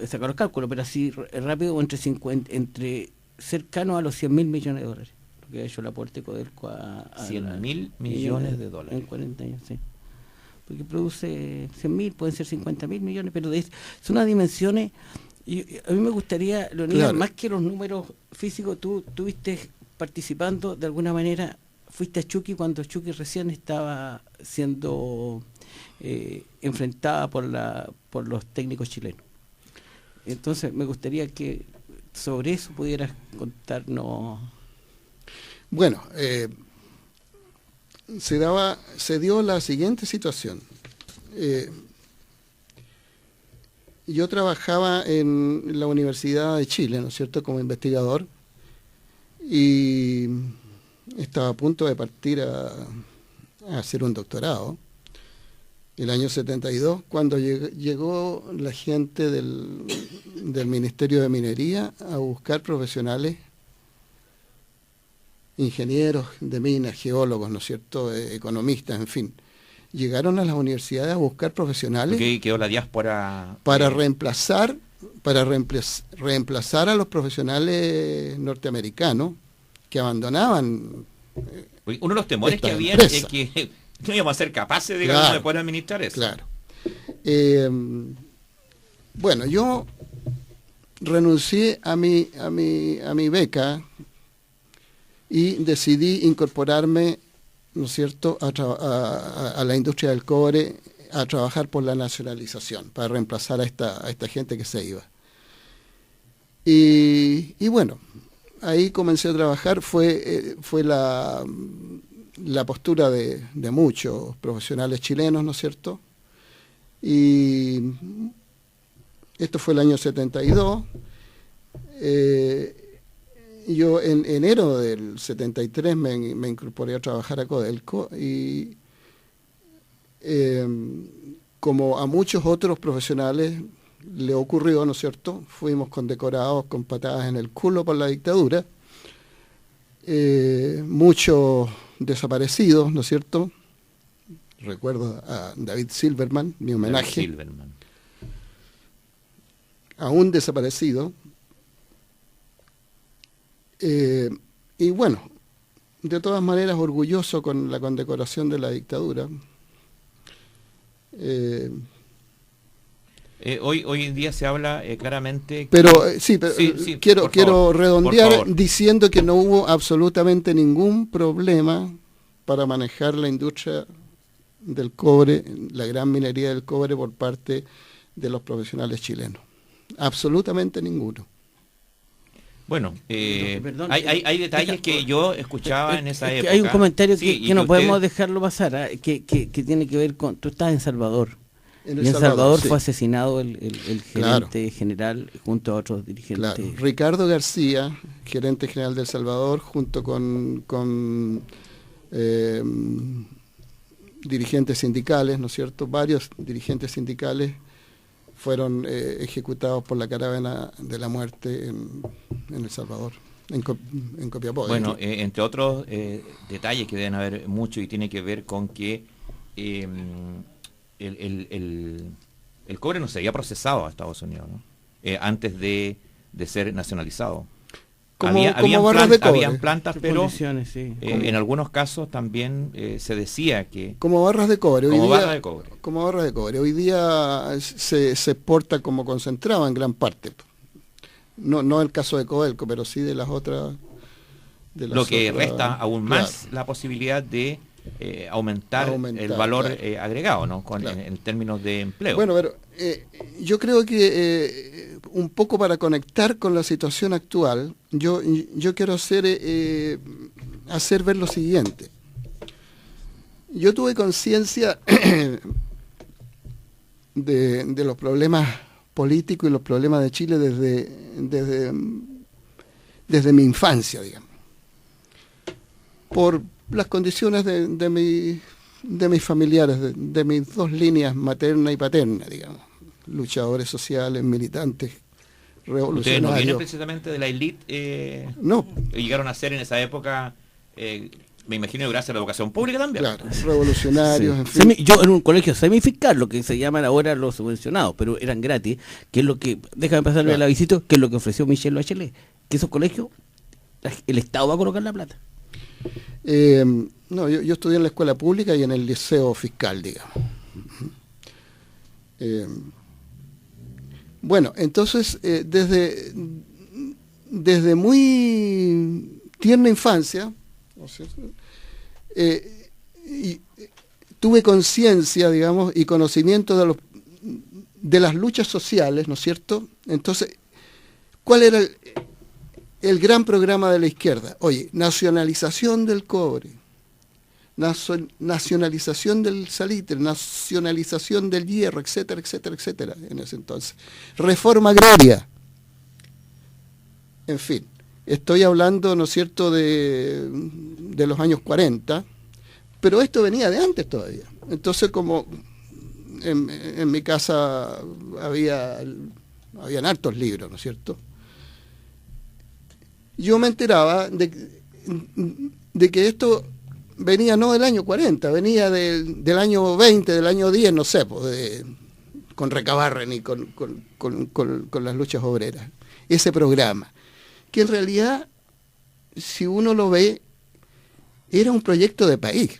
Speaker 4: sacar los cálculos, pero así rápido, entre cercano a los 100.000 millones de dólares. Que ha hecho el aporte Codelco a
Speaker 2: 100.000 millones de dólares.
Speaker 4: En 40 años, sí. Porque produce 100.000, pueden ser 50.000 millones, pero son unas dimensiones. Y a mí me gustaría, Leonidas, claro, más que los números físicos, tú estuviste participando de alguna manera, fuiste a Chuqui cuando Chuqui recién estaba siendo enfrentada por los técnicos chilenos. Entonces, me gustaría que sobre eso pudieras contarnos.
Speaker 9: Bueno, se dio la siguiente situación. Yo trabajaba en la Universidad de Chile, ¿no es cierto?, como investigador, y estaba a punto de partir a hacer un doctorado, el año 72, cuando llegó la gente del Ministerio de Minería a buscar profesionales, ingenieros de minas, geólogos, ¿no es cierto?, economistas, en fin. Llegaron a las universidades a buscar profesionales.
Speaker 2: Porque quedó la diáspora
Speaker 9: para reemplazar a los profesionales norteamericanos que abandonaban.
Speaker 2: Uno de los temores que había es que no íbamos a ser capaces, digamos, claro, de poder administrar eso.
Speaker 9: Claro. Bueno, yo renuncié a mi beca y decidí incorporarme, ¿no es cierto?, a la industria del cobre, a trabajar por la nacionalización, para reemplazar a esta gente que se iba. Y bueno, ahí comencé a trabajar, fue la postura de muchos profesionales chilenos, ¿no es cierto? Y esto fue el año 72. Yo en enero del 73 me incorporé a trabajar a Codelco y como a muchos otros profesionales le ocurrió, ¿no es cierto?, fuimos condecorados con patadas en el culo por la dictadura, muchos desaparecidos, ¿no es cierto? Recuerdo a David Silverman, mi homenaje.
Speaker 2: David Silverman.
Speaker 9: A un desaparecido. Y bueno, de todas maneras orgulloso con la condecoración de la dictadura.
Speaker 2: Hoy en día se habla claramente...
Speaker 9: Pero sí, quiero redondear diciendo que no hubo absolutamente ningún problema para manejar la industria del cobre, la gran minería del cobre por parte de los profesionales chilenos. Absolutamente ninguno.
Speaker 2: Bueno, hay detalles que yo escuchaba en esa época.
Speaker 4: Hay un comentario que no podemos dejarlo pasar, que tiene que ver con... Tú estás en Salvador.
Speaker 9: En
Speaker 4: El Salvador
Speaker 9: sí.
Speaker 4: fue asesinado el gerente general junto a otros dirigentes.
Speaker 9: Claro. Ricardo García, gerente general de El Salvador, junto con dirigentes sindicales, ¿no es cierto? Varios dirigentes sindicales fueron ejecutados por la caravana de la muerte en El Salvador, en Copiapó.
Speaker 2: Bueno, entre otros detalles que deben haber mucho y tiene que ver con que el cobre no se había procesado a Estados Unidos, ¿no? Antes de ser nacionalizado. Habían plantas, pero
Speaker 4: sí.
Speaker 2: En algunos casos también se decía que...
Speaker 9: Como barras de cobre.
Speaker 2: Como barras de cobre.
Speaker 9: Como barras de cobre. Hoy día se exporta como concentrado en gran parte. No el caso de Codelco, pero sí de las otras...
Speaker 2: Lo que resta aún más la posibilidad de aumentar el valor agregado, ¿no? En términos de empleo.
Speaker 9: Bueno, pero yo creo que un poco para conectar con la situación actual, yo quiero hacer ver lo siguiente. Yo tuve conciencia de los problemas políticos y los problemas de Chile desde mi infancia, digamos. Por las condiciones de mis familiares, de mis dos líneas, materna y paterna, digamos. Luchadores sociales, militantes, revolucionarios.
Speaker 2: ¿Ustedes no vienen precisamente de la élite?
Speaker 9: No.
Speaker 2: Llegaron a ser en esa época, me imagino, gracias a la educación pública también.
Speaker 9: Claro, revolucionarios,
Speaker 4: sí.
Speaker 9: en fin.
Speaker 4: Yo en un colegio semifiscal, lo que se llaman ahora los subvencionados, pero eran gratis, que es lo que, déjame pasarle a la visita, que es lo que ofreció Michelle Bachelet, que esos colegios, el Estado va a colocar la plata.
Speaker 9: No, yo estudié en la escuela pública y en el liceo fiscal, digamos. Bueno, entonces, desde muy tierna infancia, tuve conciencia, digamos, y conocimiento de las luchas sociales, ¿no es cierto? Entonces, ¿cuál era el gran programa de la izquierda? Oye, nacionalización del cobre, nacionalización del salitre, nacionalización del hierro, etcétera, etcétera, etcétera, en ese entonces. Reforma agraria. En fin, estoy hablando, ¿no es cierto?, de los años 40, pero esto venía de antes todavía. Entonces, como en mi casa habían hartos libros, ¿no es cierto?, yo me enteraba de que esto venía no del año 40, venía del año 20, del año 10, no sé, pues, con Recabarren y con las luchas obreras. Ese programa, que en realidad, si uno lo ve, era un proyecto de país,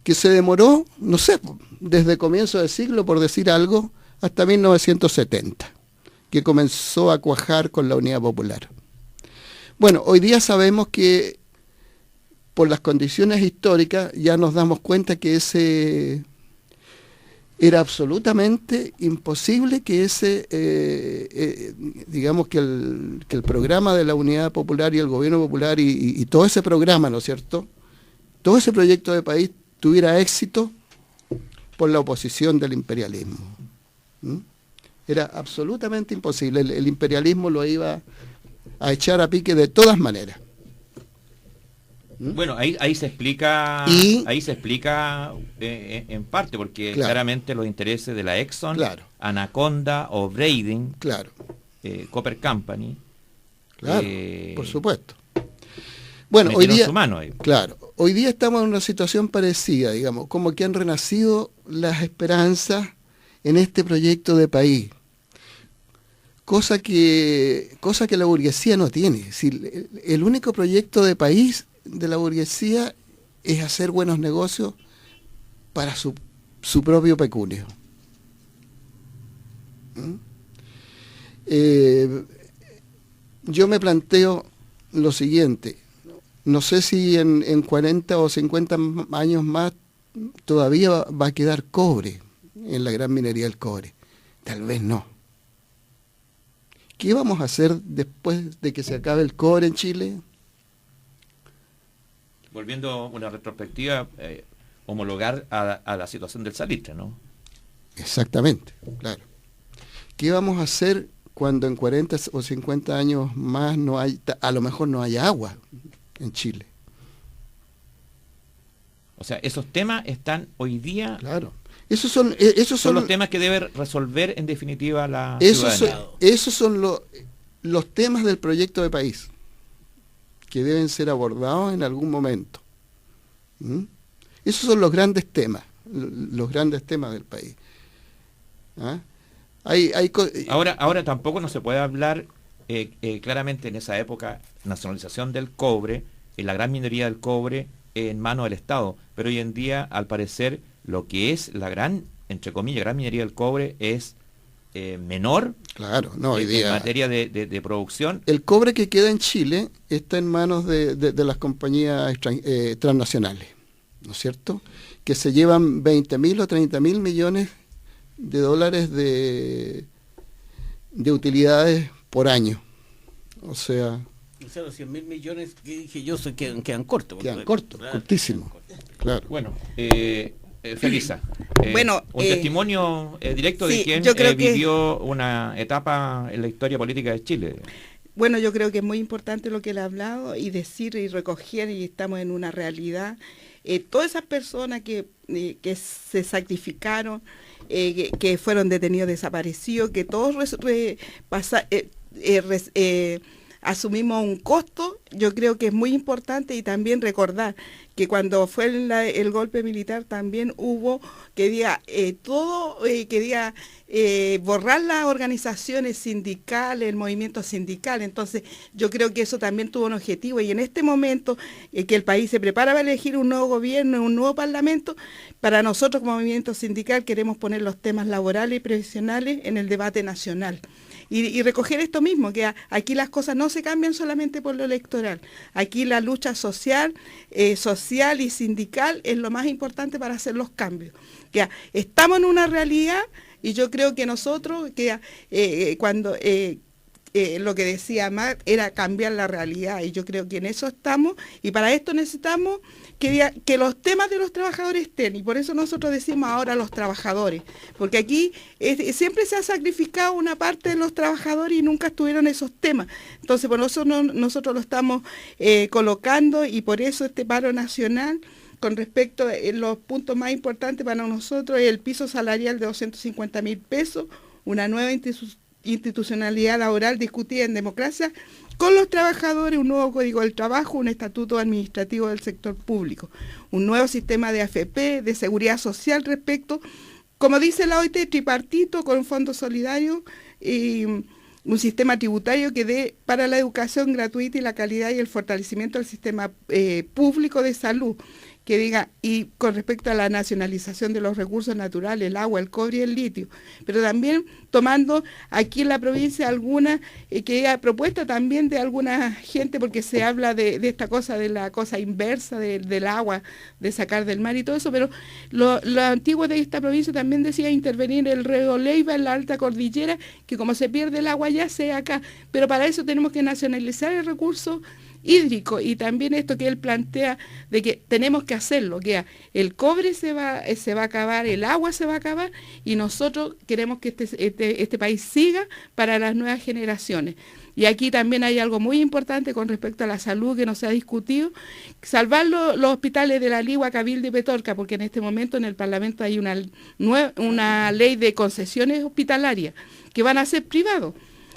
Speaker 9: que se demoró, no sé, desde comienzo del siglo, por decir algo, hasta 1970, que comenzó a cuajar con la Unidad Popular. Bueno, hoy día sabemos que por las condiciones históricas ya nos damos cuenta que era absolutamente imposible que digamos que el programa de la Unidad Popular y el Gobierno Popular y todo ese programa, ¿no es cierto?, todo ese proyecto de país tuviera éxito por la oposición del imperialismo. Era absolutamente imposible. El imperialismo lo iba a echar a pique de todas maneras.
Speaker 2: Bueno, ahí se explica, en parte, porque claramente los intereses de la Exxon, Anaconda o Braden, Copper Company,
Speaker 9: por supuesto. Bueno, hoy día,
Speaker 2: ahí.
Speaker 9: Hoy día estamos en una situación parecida, digamos, como que han renacido las esperanzas en este proyecto de país. Cosa que la burguesía no tiene. Es decir, el único proyecto de país de la burguesía es hacer buenos negocios para su propio pecunio. Yo me planteo lo siguiente: no sé si en 40 o 50 años más todavía va a quedar cobre en la gran minería del cobre. Tal vez no. ¿Qué vamos a hacer después de que se acabe el cobre en Chile?
Speaker 2: Volviendo a una retrospectiva, homologar a la situación del salitre, ¿no?
Speaker 9: Exactamente, claro. ¿Qué vamos a hacer cuando en 40 o 50 años más a lo mejor no haya agua en Chile?
Speaker 2: O sea, esos temas están hoy día...
Speaker 9: Claro. Esos son
Speaker 2: los temas que debe resolver en definitiva la
Speaker 9: ciudadanía. Esos son los temas del proyecto de país que deben ser abordados en algún momento. Esos son los grandes temas del país. ¿Ah?
Speaker 2: Ahora tampoco no se puede hablar claramente en esa época nacionalización del cobre, en la gran minería del cobre en manos del Estado, pero hoy en día al parecer lo que es la gran, entre comillas, gran minería del cobre es menor.
Speaker 9: Claro, no, hoy día,
Speaker 2: en materia de producción.
Speaker 9: El cobre que queda en Chile está en manos de las compañías transnacionales, ¿no es cierto? Que se llevan 20.000 o 30.000 millones de dólares de utilidades por año. O sea,
Speaker 4: los 100.000 millones que dije yo quedan cortos.
Speaker 9: Quedan cortos, cortísimos. Claro.
Speaker 2: Bueno, Felisa,
Speaker 8: bueno,
Speaker 2: un testimonio directo de quien vivió una etapa en la historia política de Chile.
Speaker 8: Bueno, yo creo que es muy importante lo que él ha hablado y decir y recoger, y estamos en una realidad. Todas esas personas que se sacrificaron, que fueron detenidos, desaparecidos, que todos asumimos un costo, yo creo que es muy importante, y también recordar que cuando fue el golpe militar también hubo borrar las organizaciones sindicales, el movimiento sindical. Entonces yo creo que eso también tuvo un objetivo, y en este momento que el país se prepara para elegir un nuevo gobierno, un nuevo parlamento, para nosotros como movimiento sindical queremos poner los temas laborales y previsionales en el debate nacional. Y recoger esto mismo, que aquí las cosas no se cambian solamente por lo electoral. Aquí la lucha social y sindical es lo más importante para hacer los cambios. Que estamos en una realidad, y yo creo que nosotros, cuando lo que decía Marc era cambiar la realidad, y yo creo que en eso estamos, y para esto necesitamos que los temas de los trabajadores estén, y por eso nosotros decimos ahora los trabajadores, porque aquí siempre se ha sacrificado una parte de los trabajadores y nunca estuvieron esos temas. Entonces por eso nosotros lo estamos colocando, y por eso este paro nacional, con respecto a los puntos más importantes para nosotros, es el piso salarial de 250.000 pesos, una nueva institucionalidad laboral discutida en democracia con los trabajadores, un nuevo código del trabajo, un estatuto administrativo del sector público, un nuevo sistema de AFP, de seguridad social respecto, como dice la OIT, tripartito con un fondo solidario y un sistema tributario que dé para la educación gratuita y la calidad y el fortalecimiento del sistema público de salud, que diga, y con respecto a la nacionalización de los recursos naturales, el agua, el cobre y el litio, pero también tomando aquí en la provincia alguna que haya propuesta también de alguna gente, porque se habla de esta cosa, de la cosa inversa del agua, de sacar del mar y todo eso, pero lo antiguo de esta provincia también decía intervenir el río Leiva en la alta cordillera, que como se pierde el agua ya sea acá, pero para eso tenemos que nacionalizar el recurso hídrico, y también esto que él plantea de que tenemos que hacerlo, que el cobre se va a acabar, el agua se va a acabar, y nosotros queremos que este país siga para las nuevas generaciones. Y aquí también hay algo muy importante con respecto a la salud que no se ha discutido, salvar los hospitales de La Ligua, Cabildo y Petorca, porque en este momento en el Parlamento hay una ley de concesiones hospitalarias que van a ser privados.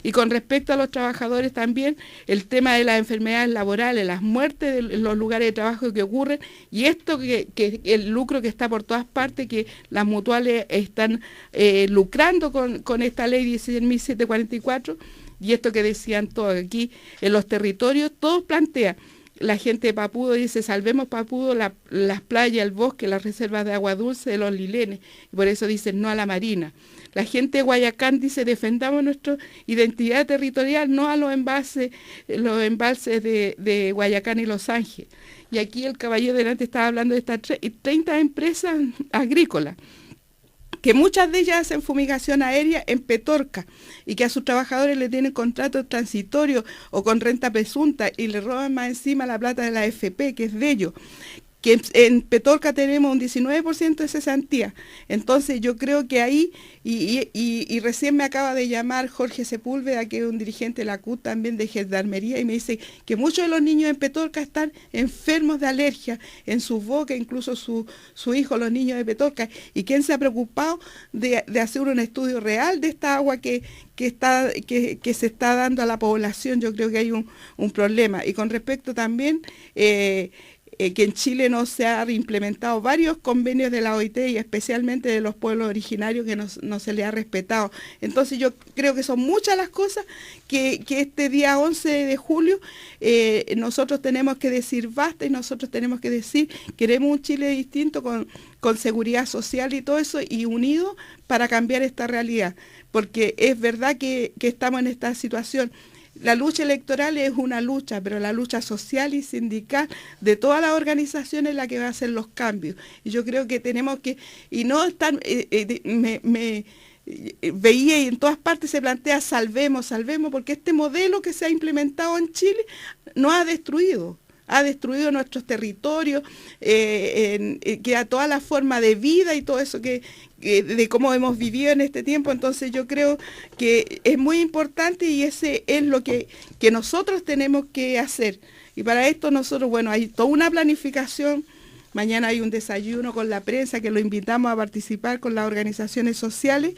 Speaker 8: Y con respecto a los trabajadores también, el tema de las enfermedades laborales, las muertes de los lugares de trabajo que ocurren, y esto que el lucro que está por todas partes, que las mutuales están lucrando con esta ley 16.744, y esto que decían todos aquí, en los territorios, todos plantean. La gente de Papudo dice, salvemos Papudo, las playas, el bosque, las reservas de agua dulce de los lilenes, y por eso dicen no a la marina. La gente de Guayacán dice, defendamos nuestra identidad territorial, no a los embalses de Guayacán y Los Ángeles. Y aquí el caballero delante estaba hablando de estas 30 empresas agrícolas, que muchas de ellas hacen fumigación aérea en Petorca, y que a sus trabajadores le tienen contratos transitorios o con renta presunta, y le roban más encima la plata de la AFP, que es de ellos. que en Petorca tenemos un 19% de cesantía. Entonces yo creo que ahí, y recién me acaba de llamar Jorge Sepúlveda, que es un dirigente de la CUT también de gendarmería, y me dice que muchos de los niños en Petorca están enfermos de alergia en sus bocas, incluso su hijo, los niños de Petorca, y quién se ha preocupado de hacer un estudio real de esta agua que se está dando a la población. Yo creo que hay un problema. Y con respecto también que en Chile no se ha reimplementado varios convenios de la OIT y especialmente de los pueblos originarios que no se le ha respetado. Entonces yo creo que son muchas las cosas que este día 11 de julio nosotros tenemos que decir basta, y nosotros tenemos que decir queremos un Chile distinto con seguridad social y todo eso, y unido para cambiar esta realidad, porque es verdad que estamos en esta situación. La lucha electoral es una lucha, pero la lucha social y sindical de todas las organizaciones es la que va a hacer los cambios. Y yo creo que tenemos que, y no estar, veía y en todas partes se plantea salvemos, porque este modelo que se ha implementado en Chile nos ha destruido nuestros territorios, que a toda la forma de vida y todo eso de cómo hemos vivido en este tiempo. Entonces yo creo que es muy importante y ese es lo que nosotros tenemos que hacer. Y para esto nosotros, bueno, hay toda una planificación. Mañana hay un desayuno con la prensa que lo invitamos a participar con las organizaciones sociales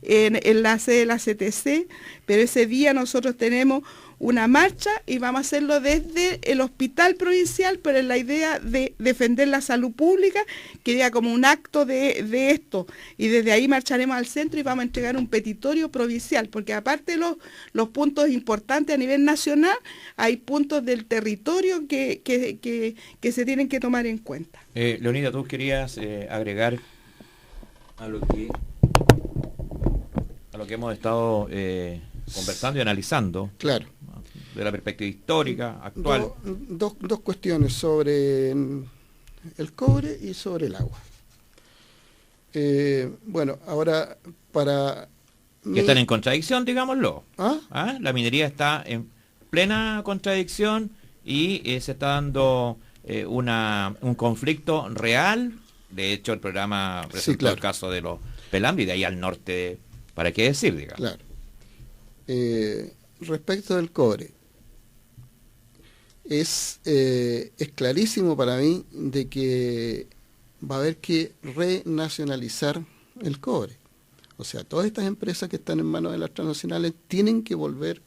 Speaker 8: en la sede de la CTC, pero ese día nosotros tenemos una marcha y vamos a hacerlo desde el hospital provincial, pero en la idea de defender la salud pública, que diga como un acto de esto, y desde ahí marcharemos al centro y vamos a entregar un petitorio provincial, porque aparte de los puntos importantes a nivel nacional, hay puntos del territorio que se tienen que tomar en cuenta.
Speaker 2: Leonida, tú querías agregar a lo que hemos estado conversando y analizando.
Speaker 9: Claro.
Speaker 2: De la perspectiva histórica, actual.
Speaker 9: Dos cuestiones sobre el cobre y sobre el agua. Bueno, ahora para...
Speaker 2: Que están en contradicción, digámoslo.
Speaker 9: ¿Ah?
Speaker 2: La minería está en plena contradicción y se está dando un conflicto real. De hecho, el programa presentó
Speaker 9: claro.
Speaker 2: el caso de los Pelambres, y de ahí al norte, ¿para qué decir, digamos?
Speaker 9: Claro. Respecto del cobre, es clarísimo para mí de que va a haber que renacionalizar el cobre. O sea, todas estas empresas que están en manos de las transnacionales tienen que volver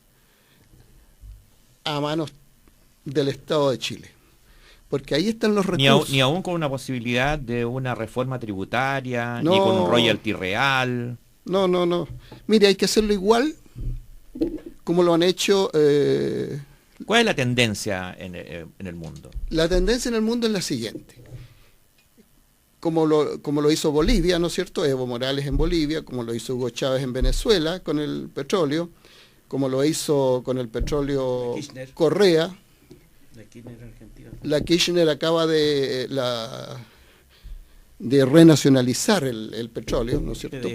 Speaker 9: a manos del Estado de Chile. Porque ahí están los recursos.
Speaker 2: Ni aún con una posibilidad de una reforma tributaria, ni con un royalty real.
Speaker 9: No. Mire, hay que hacerlo igual como lo han hecho...
Speaker 2: ¿Cuál es la tendencia en el mundo?
Speaker 9: La tendencia en el mundo es la siguiente. Como lo hizo Bolivia, ¿no es cierto? Evo Morales en Bolivia, como lo hizo Hugo Chávez en Venezuela con el petróleo, como lo hizo con el petróleo Correa. La Kirchner acaba de renacionalizar el petróleo, ¿no es cierto?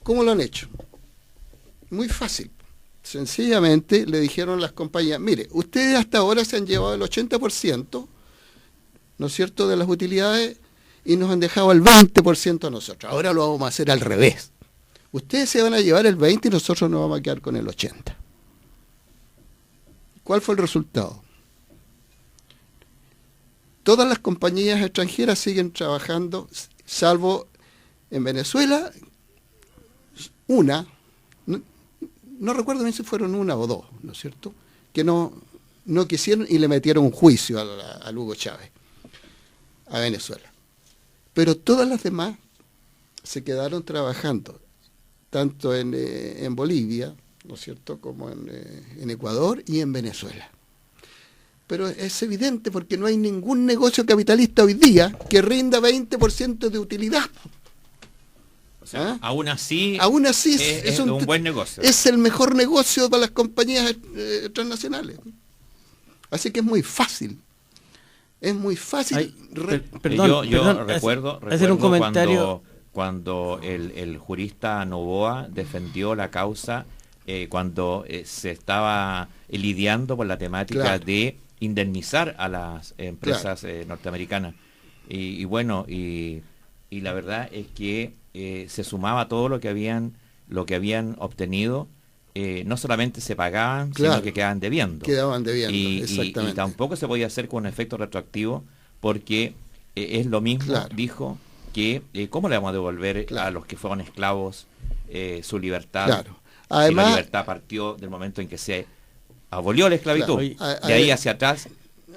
Speaker 9: ¿Cómo lo han hecho? Muy fácil. Sencillamente le dijeron a las compañías, mire, ustedes hasta ahora se han llevado el 80%, ¿no es cierto?, de las utilidades y nos han dejado el 20% a nosotros. Ahora lo vamos a hacer al revés. Ustedes se van a llevar el 20% y nosotros nos vamos a quedar con el 80%. ¿Cuál fue el resultado? Todas las compañías extranjeras siguen trabajando, salvo en Venezuela, no recuerdo bien si fueron una o dos, ¿no es cierto?, que no quisieron y le metieron un juicio a Hugo Chávez, a Venezuela. Pero todas las demás se quedaron trabajando, tanto en Bolivia, ¿no es cierto?, como en Ecuador y en Venezuela. Pero es evidente porque no hay ningún negocio capitalista hoy día que rinda 20% de utilidad.
Speaker 2: O sea, aún así es un buen negocio.
Speaker 9: Es el mejor negocio para las compañías transnacionales. Así que es muy fácil. Es muy fácil.
Speaker 2: Yo recuerdo
Speaker 4: hacer un comentario
Speaker 2: cuando el jurista Novoa defendió la causa cuando se estaba lidiando con la temática de indemnizar a las empresas norteamericanas. Y bueno, y la verdad es que se sumaba todo lo que habían obtenido. No solamente se pagaban, sino que quedaban debiendo.
Speaker 9: Quedaban debiendo, exactamente.
Speaker 2: Y tampoco se podía hacer con un efecto retroactivo, porque es lo mismo, dijo, que ¿cómo le vamos a devolver a los que fueron esclavos su libertad?
Speaker 9: Claro. Además,
Speaker 2: si la libertad partió del momento en que se abolió la esclavitud. De ahí hacia atrás,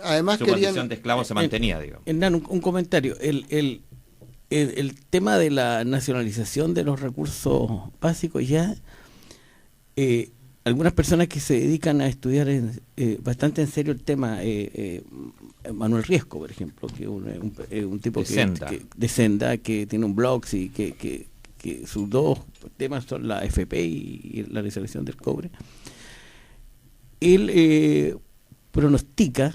Speaker 9: además
Speaker 2: su condición de esclavo se mantenía, digamos.
Speaker 4: Hernán, un comentario. El tema de la nacionalización de los recursos básicos ya... algunas personas que se dedican a estudiar bastante en serio el tema, Manuel Riesco, por ejemplo, que es un tipo de Senda, que tiene un blog, sí, que sus dos temas son la FP y la resolución del cobre. Él pronostica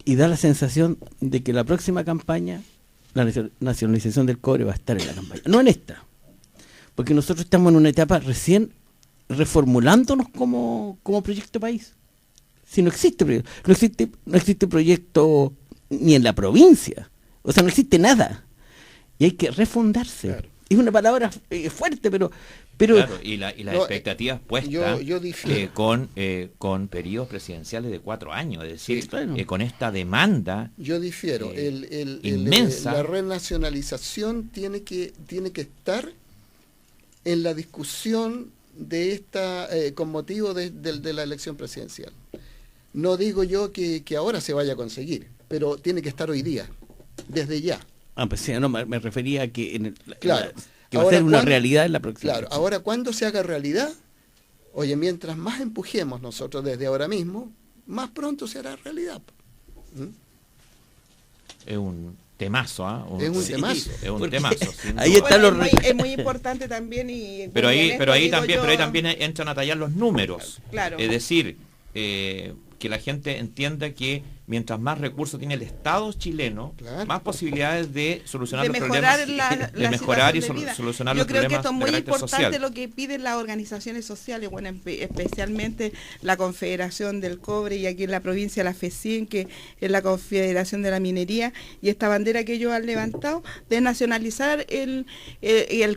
Speaker 4: y da la sensación de que la próxima campaña, la nacionalización del cobre va a estar en la campaña, no en esta, porque nosotros estamos en una etapa recién reformulándonos como proyecto país. Si no existe proyecto ni en la provincia, o sea, no existe nada, y hay que refundarse. Claro. Es una palabra fuerte, pero
Speaker 2: claro, y las expectativas puestas con periodos presidenciales de 4 años, es decir, con esta demanda.
Speaker 9: Yo difiero.
Speaker 2: Inmensa.
Speaker 9: La renacionalización tiene que estar en la discusión de esta con motivo de la elección presidencial. No digo yo que ahora se vaya a conseguir, pero tiene que estar hoy día, desde ya.
Speaker 4: Pues sí, no, me refería a que
Speaker 9: que
Speaker 4: va a ser una realidad en la próxima.
Speaker 9: Claro, ahora cuando se haga realidad, oye, mientras más empujemos nosotros desde ahora mismo, más pronto se hará realidad.
Speaker 2: Es un temazo,
Speaker 9: es un temazo.
Speaker 2: Es un temazo.
Speaker 4: Ahí están
Speaker 8: es muy importante también
Speaker 2: pero ahí también entran a tallar los números.
Speaker 8: Claro.
Speaker 2: Es decir, que la gente entienda que mientras más recursos tiene el Estado chileno, más posibilidades de solucionar los problemas, de mejorar y solucionar los problemas. Yo creo
Speaker 8: que esto es muy importante
Speaker 2: social.
Speaker 8: Lo que piden las organizaciones sociales, bueno, especialmente la Confederación del Cobre, y aquí en la provincia la FECIN, que es la Confederación de la Minería, y esta bandera que ellos han levantado de nacionalizar el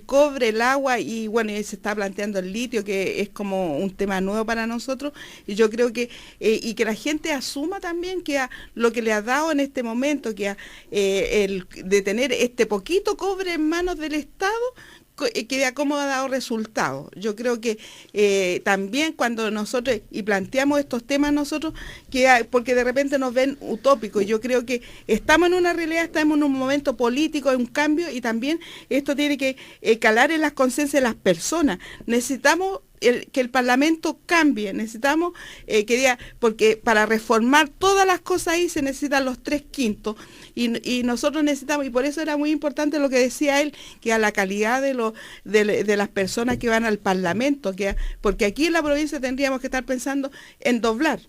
Speaker 8: cobre, el agua, y bueno, y se está planteando el litio, que es como un tema nuevo para nosotros, y yo creo que y que la gente asuma también que lo que le ha dado en este momento, que de tener este poquito cobre en manos del Estado, que vea cómo ha dado resultados. Yo creo que también cuando nosotros planteamos estos temas nosotros, porque de repente nos ven utópicos, yo creo que estamos en una realidad, estamos en un momento político, en un cambio, y también esto tiene que calar en las conciencias de las personas. Necesitamos que el Parlamento cambie, necesitamos porque para reformar todas las cosas ahí se necesitan los 3/5, y nosotros necesitamos, y por eso era muy importante lo que decía él, que a la calidad de las personas que van al Parlamento, porque aquí en la provincia tendríamos que estar pensando en doblar,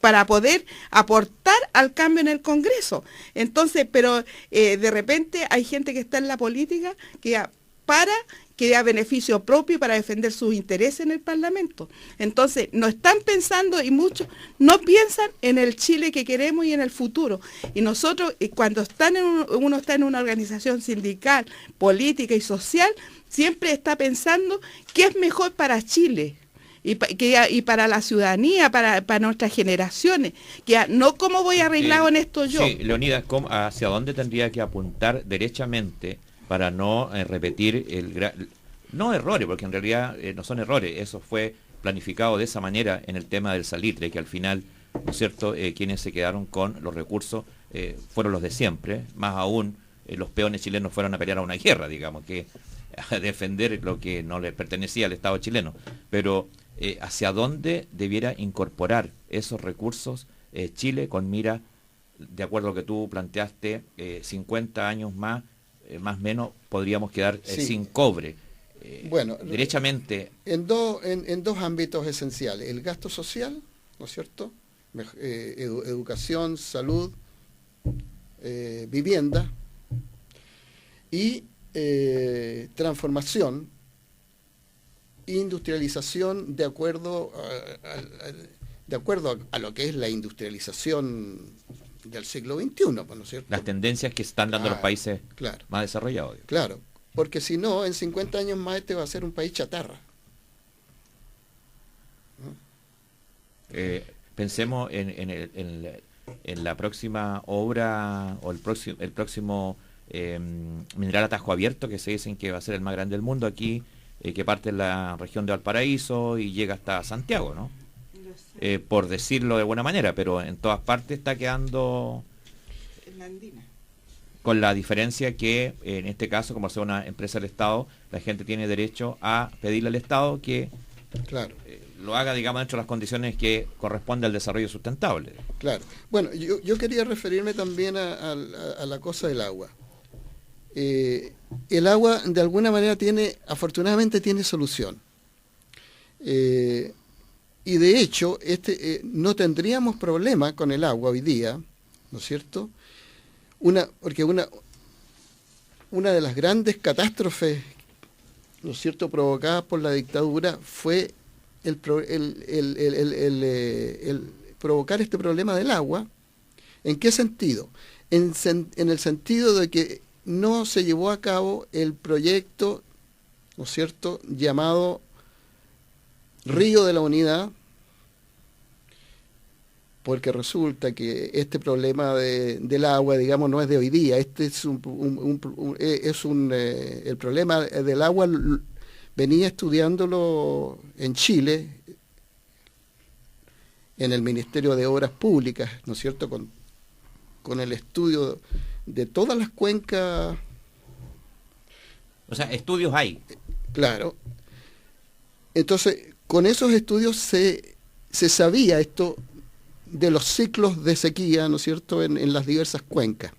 Speaker 8: para poder aportar al cambio en el Congreso. Entonces, pero de repente hay gente que está en la política que da beneficio propio para defender sus intereses en el Parlamento. Entonces, no están pensando, y muchos no piensan en el Chile que queremos y en el futuro. Y nosotros, cuando uno está en una organización sindical, política y social, siempre está pensando qué es mejor para Chile. Y para la ciudadanía, para nuestras generaciones, no cómo voy arreglado en esto yo.
Speaker 2: Sí, Leonidas, ¿hacia dónde tendría que apuntar derechamente para no repetir no errores, porque en realidad no son errores, eso fue planificado de esa manera en el tema del salitre, que al final, ¿no es cierto?, quienes se quedaron con los recursos fueron los de siempre, más aún los peones chilenos fueron a pelear a una guerra, digamos, que a defender lo que no les pertenecía al Estado chileno, pero hacia dónde debiera incorporar esos recursos Chile con mira, de acuerdo a lo que tú planteaste, 50 años más o menos podríamos quedar sin cobre.
Speaker 9: Bueno,
Speaker 2: derechamente.
Speaker 9: En dos ámbitos esenciales: el gasto social, ¿no es cierto? Educación, salud, vivienda, y transformación, industrialización de acuerdo de acuerdo a lo que es la industrialización del siglo XXI, ¿no es cierto?
Speaker 2: Las tendencias que están dando los países más desarrollados.
Speaker 9: Claro, porque si no, en 50 años más este va a ser un país chatarra.
Speaker 2: Pensemos en la próxima obra o el próximo mineral a tajo abierto, que se dicen que va a ser el más grande del mundo aquí, que parte de la región de Valparaíso y llega hasta Santiago, ¿no? Por decirlo de buena manera, pero en todas partes está quedando
Speaker 8: en la andina.
Speaker 2: Con la diferencia que en este caso, como sea una empresa del Estado, la gente tiene derecho a pedirle al Estado que lo haga, digamos, dentro de las condiciones que corresponde al desarrollo sustentable.
Speaker 9: Claro. Bueno, yo quería referirme también a la cosa del agua. El agua, de alguna manera, afortunadamente tiene solución. Y de hecho, no tendríamos problema con el agua hoy día, ¿no es cierto? Porque una de las grandes catástrofes, ¿no es cierto?, provocadas por la dictadura fue el provocar este problema del agua. ¿En qué sentido? En el sentido de que no se llevó a cabo el proyecto, ¿no es cierto?, llamado Río de la Unidad, porque resulta que este problema del agua, digamos, no es de hoy día. Este es el problema del agua venía estudiándolo en Chile, en el Ministerio de Obras Públicas, ¿no es cierto?, con el estudio de todas las cuencas.
Speaker 2: O sea, estudios hay.
Speaker 9: Claro. Entonces, con esos estudios se sabía esto de los ciclos de sequía, ¿no es cierto?, en las diversas cuencas.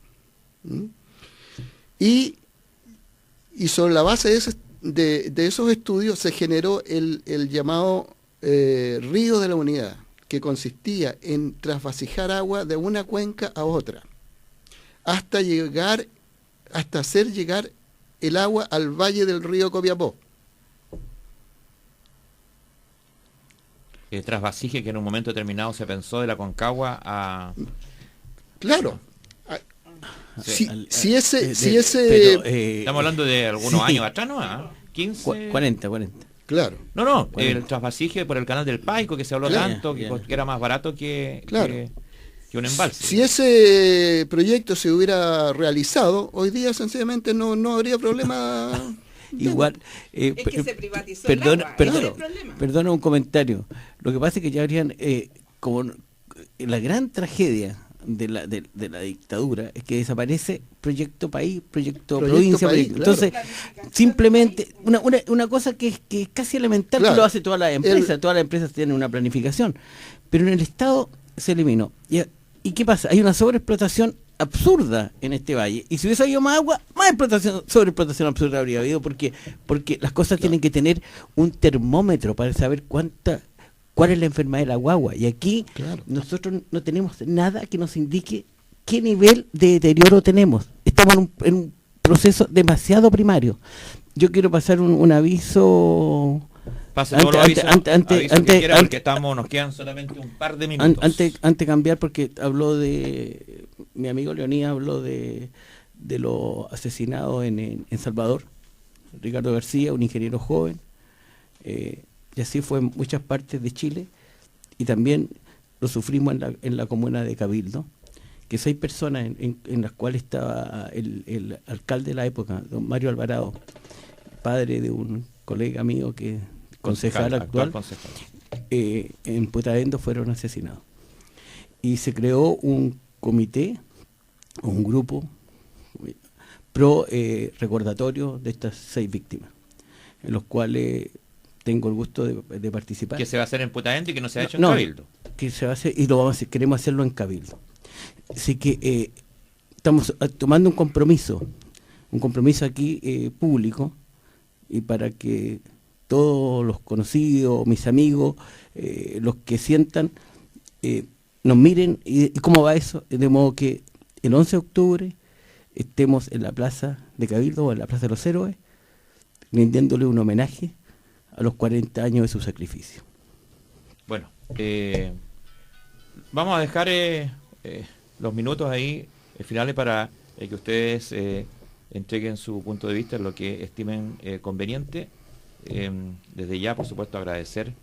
Speaker 9: Y sobre la base de esos estudios se generó el llamado Río de la Unidad, que consistía en trasvasijar agua de una cuenca a otra, hasta hacer llegar el agua al valle del río Copiapó.
Speaker 2: Trasvasije que en un momento determinado se pensó de la Concagua a...
Speaker 9: Claro.
Speaker 2: Estamos hablando de algunos años atrás, ¿no? 15...
Speaker 4: 40.
Speaker 9: Claro.
Speaker 2: No, el trasvasije por el canal del Paico, que se habló tanto, que era más barato que un embalse.
Speaker 9: Si ese proyecto se hubiera realizado, hoy día sencillamente no habría problema.
Speaker 4: Igual,
Speaker 8: es que se privatizó
Speaker 4: perdona un comentario. Lo que pasa es que ya habrían, como la gran tragedia de la dictadura es que desaparece proyecto país, proyecto provincia.
Speaker 9: País,
Speaker 4: Entonces, simplemente, una cosa que es casi elemental, que lo hace todas las empresas, todas las empresas tienen una planificación, pero en el Estado se eliminó. ¿Y qué pasa? Hay una sobreexplotación absurda en este valle, y si hubiese habido más agua, más sobreexplotación absurda habría habido, porque las cosas tienen que tener un termómetro para saber cuál es la enfermedad de la guagua, y aquí nosotros no tenemos nada que nos indique qué nivel de deterioro tenemos. Estamos en un proceso demasiado primario. Yo quiero pasar un aviso.
Speaker 2: Pase todos los avisos, porque nos quedan solamente un par de minutos.
Speaker 4: Antes de cambiar, porque habló de... Mi amigo Leonidas habló de los asesinados en Salvador. Ricardo García, un ingeniero joven. Y así fue en muchas partes de Chile. Y también lo sufrimos en la comuna de Cabildo, que 6 personas en las cuales estaba el alcalde de la época, don Mario Alvarado, padre de un colega mío que concejal actual, en Putaendo fueron asesinados. Y se creó un comité, un grupo pro recordatorio de estas 6 víctimas, en los cuales tengo el gusto de participar.
Speaker 2: Que se va a hacer en Putaendo y que no se ha hecho en Cabildo.
Speaker 4: Que se va a hacer, y queremos hacerlo en Cabildo. Así que estamos tomando un compromiso aquí público, y para que todos los conocidos, mis amigos, los que sientan, nos miren y cómo va eso, de modo que el 11 de octubre estemos en la Plaza de Cabildo o en la Plaza de los Héroes, rindiéndole un homenaje a los 40 años de su sacrificio.
Speaker 2: Bueno, vamos a dejar los minutos ahí finales para que ustedes entreguen su punto de vista en lo que estimen conveniente. Desde ya, por supuesto, agradecer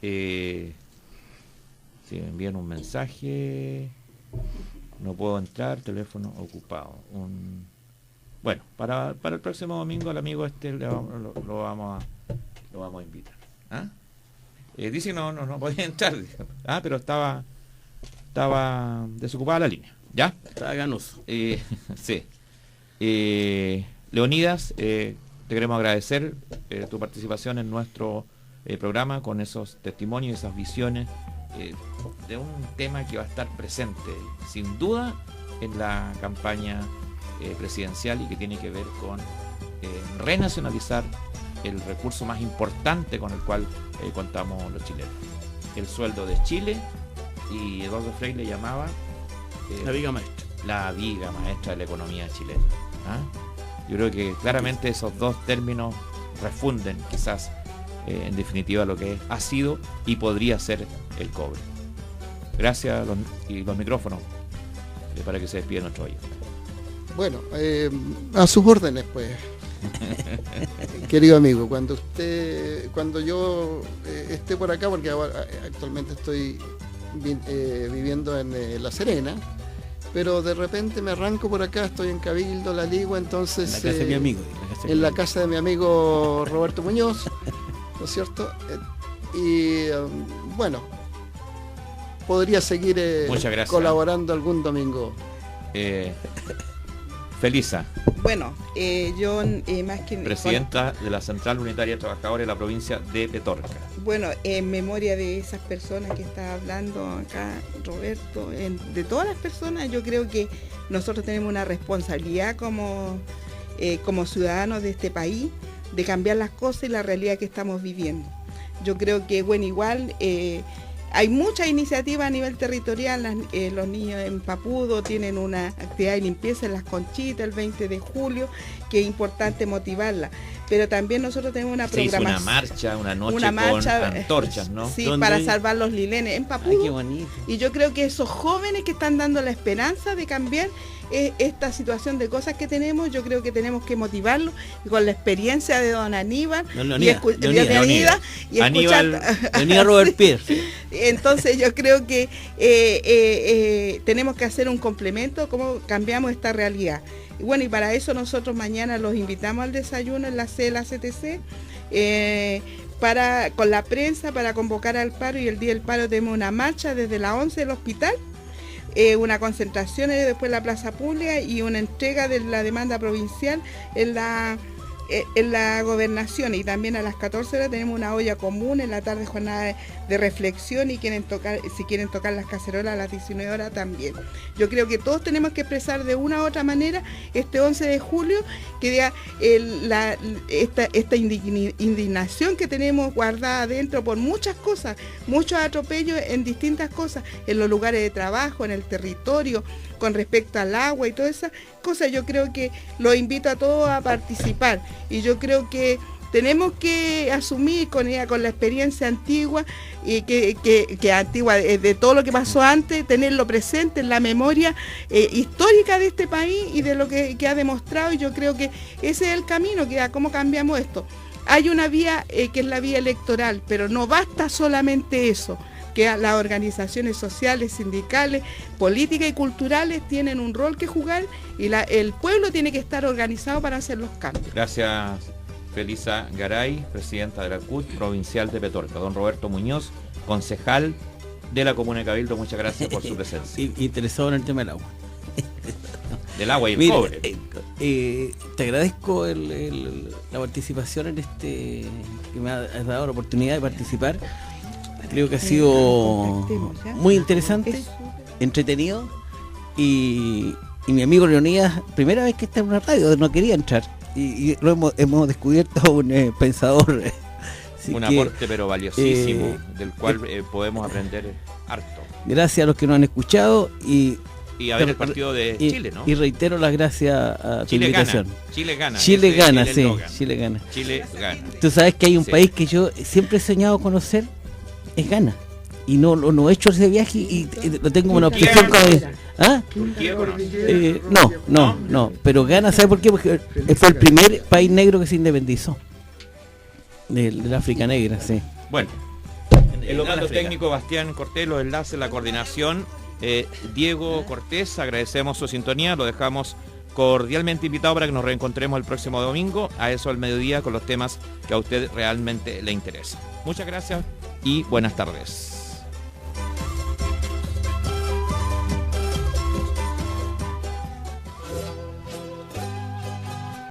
Speaker 2: si me envían un mensaje, no puedo entrar, teléfono ocupado. Bueno, para el próximo domingo al amigo lo vamos a invitar. ¿Ah? Dice que no podía entrar, pero estaba desocupada la línea. ¿Ya?
Speaker 4: Estaba ganoso.
Speaker 2: Sí. Leonidas, te queremos agradecer tu participación en nuestro programa con esos testimonios, esas visiones de un tema que va a estar presente, sin duda, en la campaña presidencial y que tiene que ver con renacionalizar el recurso más importante con el cual contamos los chilenos. El sueldo de Chile, y Eduardo Frei le llamaba
Speaker 4: la viga maestra.
Speaker 2: La viga maestra de la economía chilena. Yo creo que claramente esos dos términos refunden quizás en definitiva lo que ha sido y podría ser el cobre. Gracias, y los micrófonos para que se despide nuestro oyente.
Speaker 9: Bueno, a sus órdenes, pues. Querido amigo, cuando yo esté por acá, porque ahora, actualmente estoy viviendo en La Serena, pero de repente me arranco por acá, estoy en Cabildo, La Ligua, entonces
Speaker 4: en la casa de mi amigo,
Speaker 9: en la casa de mi amigo Roberto Muñoz, ¿no es cierto? Bueno, podría seguir colaborando algún domingo.
Speaker 2: Felisa.
Speaker 8: Bueno, yo más que...
Speaker 2: Presidenta de la Central Unitaria de Trabajadores de la provincia de Petorca.
Speaker 8: Bueno, en memoria de esas personas que está hablando acá, Roberto, de todas las personas, yo creo que nosotros tenemos una responsabilidad como ciudadanos de este país de cambiar las cosas y la realidad que estamos viviendo. Yo creo que, bueno, igual... hay muchas iniciativas a nivel territorial. Los niños en Papudo tienen una actividad de limpieza en Las Conchitas el 20 de julio, que es importante motivarla. Pero también nosotros tenemos una programación.
Speaker 2: Una marcha con antorchas, ¿no?
Speaker 8: Sí, para salvar los lilenes en Papudo.
Speaker 4: Ay, qué bonito.
Speaker 8: Y yo creo que esos jóvenes que están dando la esperanza de cambiar esta situación de cosas que tenemos, yo creo que tenemos que motivarlos, y con la experiencia de don Aníbal
Speaker 4: Leonidas Robert Pierce.
Speaker 8: Entonces yo creo que tenemos que hacer un complemento, cómo cambiamos esta realidad. Y bueno, y para eso nosotros mañana los invitamos al desayuno en la sede de la CTC, con la prensa, para convocar al paro, y el día del paro tenemos una marcha desde las 11 del hospital, una concentración después en la plaza pública y una entrega de la demanda provincial en la gobernación. Y también a las 14 horas tenemos una olla común, en la tarde jornada de reflexión, y si quieren tocar las cacerolas a las 19 horas también. Yo creo que todos tenemos que expresar de una u otra manera este 11 de julio, que diga esta indignación que tenemos guardada adentro por muchas cosas, muchos atropellos en distintas cosas, en los lugares de trabajo, en el territorio, con respecto al agua y todas esas cosas. Yo creo que los invito a todos a participar, y yo creo que tenemos que asumir con la experiencia antigua, y que antigua de todo lo que pasó antes, tenerlo presente en la memoria histórica de este país y de lo que ha demostrado. Y yo creo que ese es el camino, que cómo cambiamos esto. Hay una vía que es la vía electoral, pero no basta solamente eso, que las organizaciones sociales, sindicales, políticas y culturales tienen un rol que jugar, y el pueblo tiene que estar organizado para hacer los cambios.
Speaker 2: Gracias, Felisa Garay, presidenta de la CUT provincial de Petorca. Don Roberto Muñoz, concejal de la Comuna de Cabildo, muchas gracias por su presencia.
Speaker 4: Interesado en el tema del agua.
Speaker 2: Del agua y el cobre.
Speaker 4: Te agradezco la participación en que me has dado la oportunidad de participar. Creo que ha sido muy interesante, entretenido, y mi amigo Leonidas, primera vez que está en una radio, no quería entrar, y lo hemos descubierto un pensador.
Speaker 2: Un aporte pero valiosísimo, del cual podemos aprender harto.
Speaker 4: Gracias a los que nos han escuchado, y
Speaker 2: a ver el partido de Chile, ¿no?
Speaker 4: Y reitero las gracias a tu invitación.
Speaker 2: Chile gana.
Speaker 4: Chile gana, sí, Chile gana.
Speaker 2: Chile gana.
Speaker 4: Tú sabes que hay un país que yo siempre he soñado conocer, es Ghana. y no he hecho ese viaje y lo tengo una obsesión con ¿ah? No, pero gana, ¿sabe por qué? Porque fue el primer país negro que se independizó del África Negra, sí.
Speaker 2: Bueno, el local técnico Bastián Cortés, los enlaces, la coordinación, Diego Cortés, agradecemos su sintonía, lo dejamos cordialmente invitado para que nos reencontremos el próximo domingo, a eso al mediodía, con los temas que a usted realmente le interesan. Muchas gracias y buenas tardes.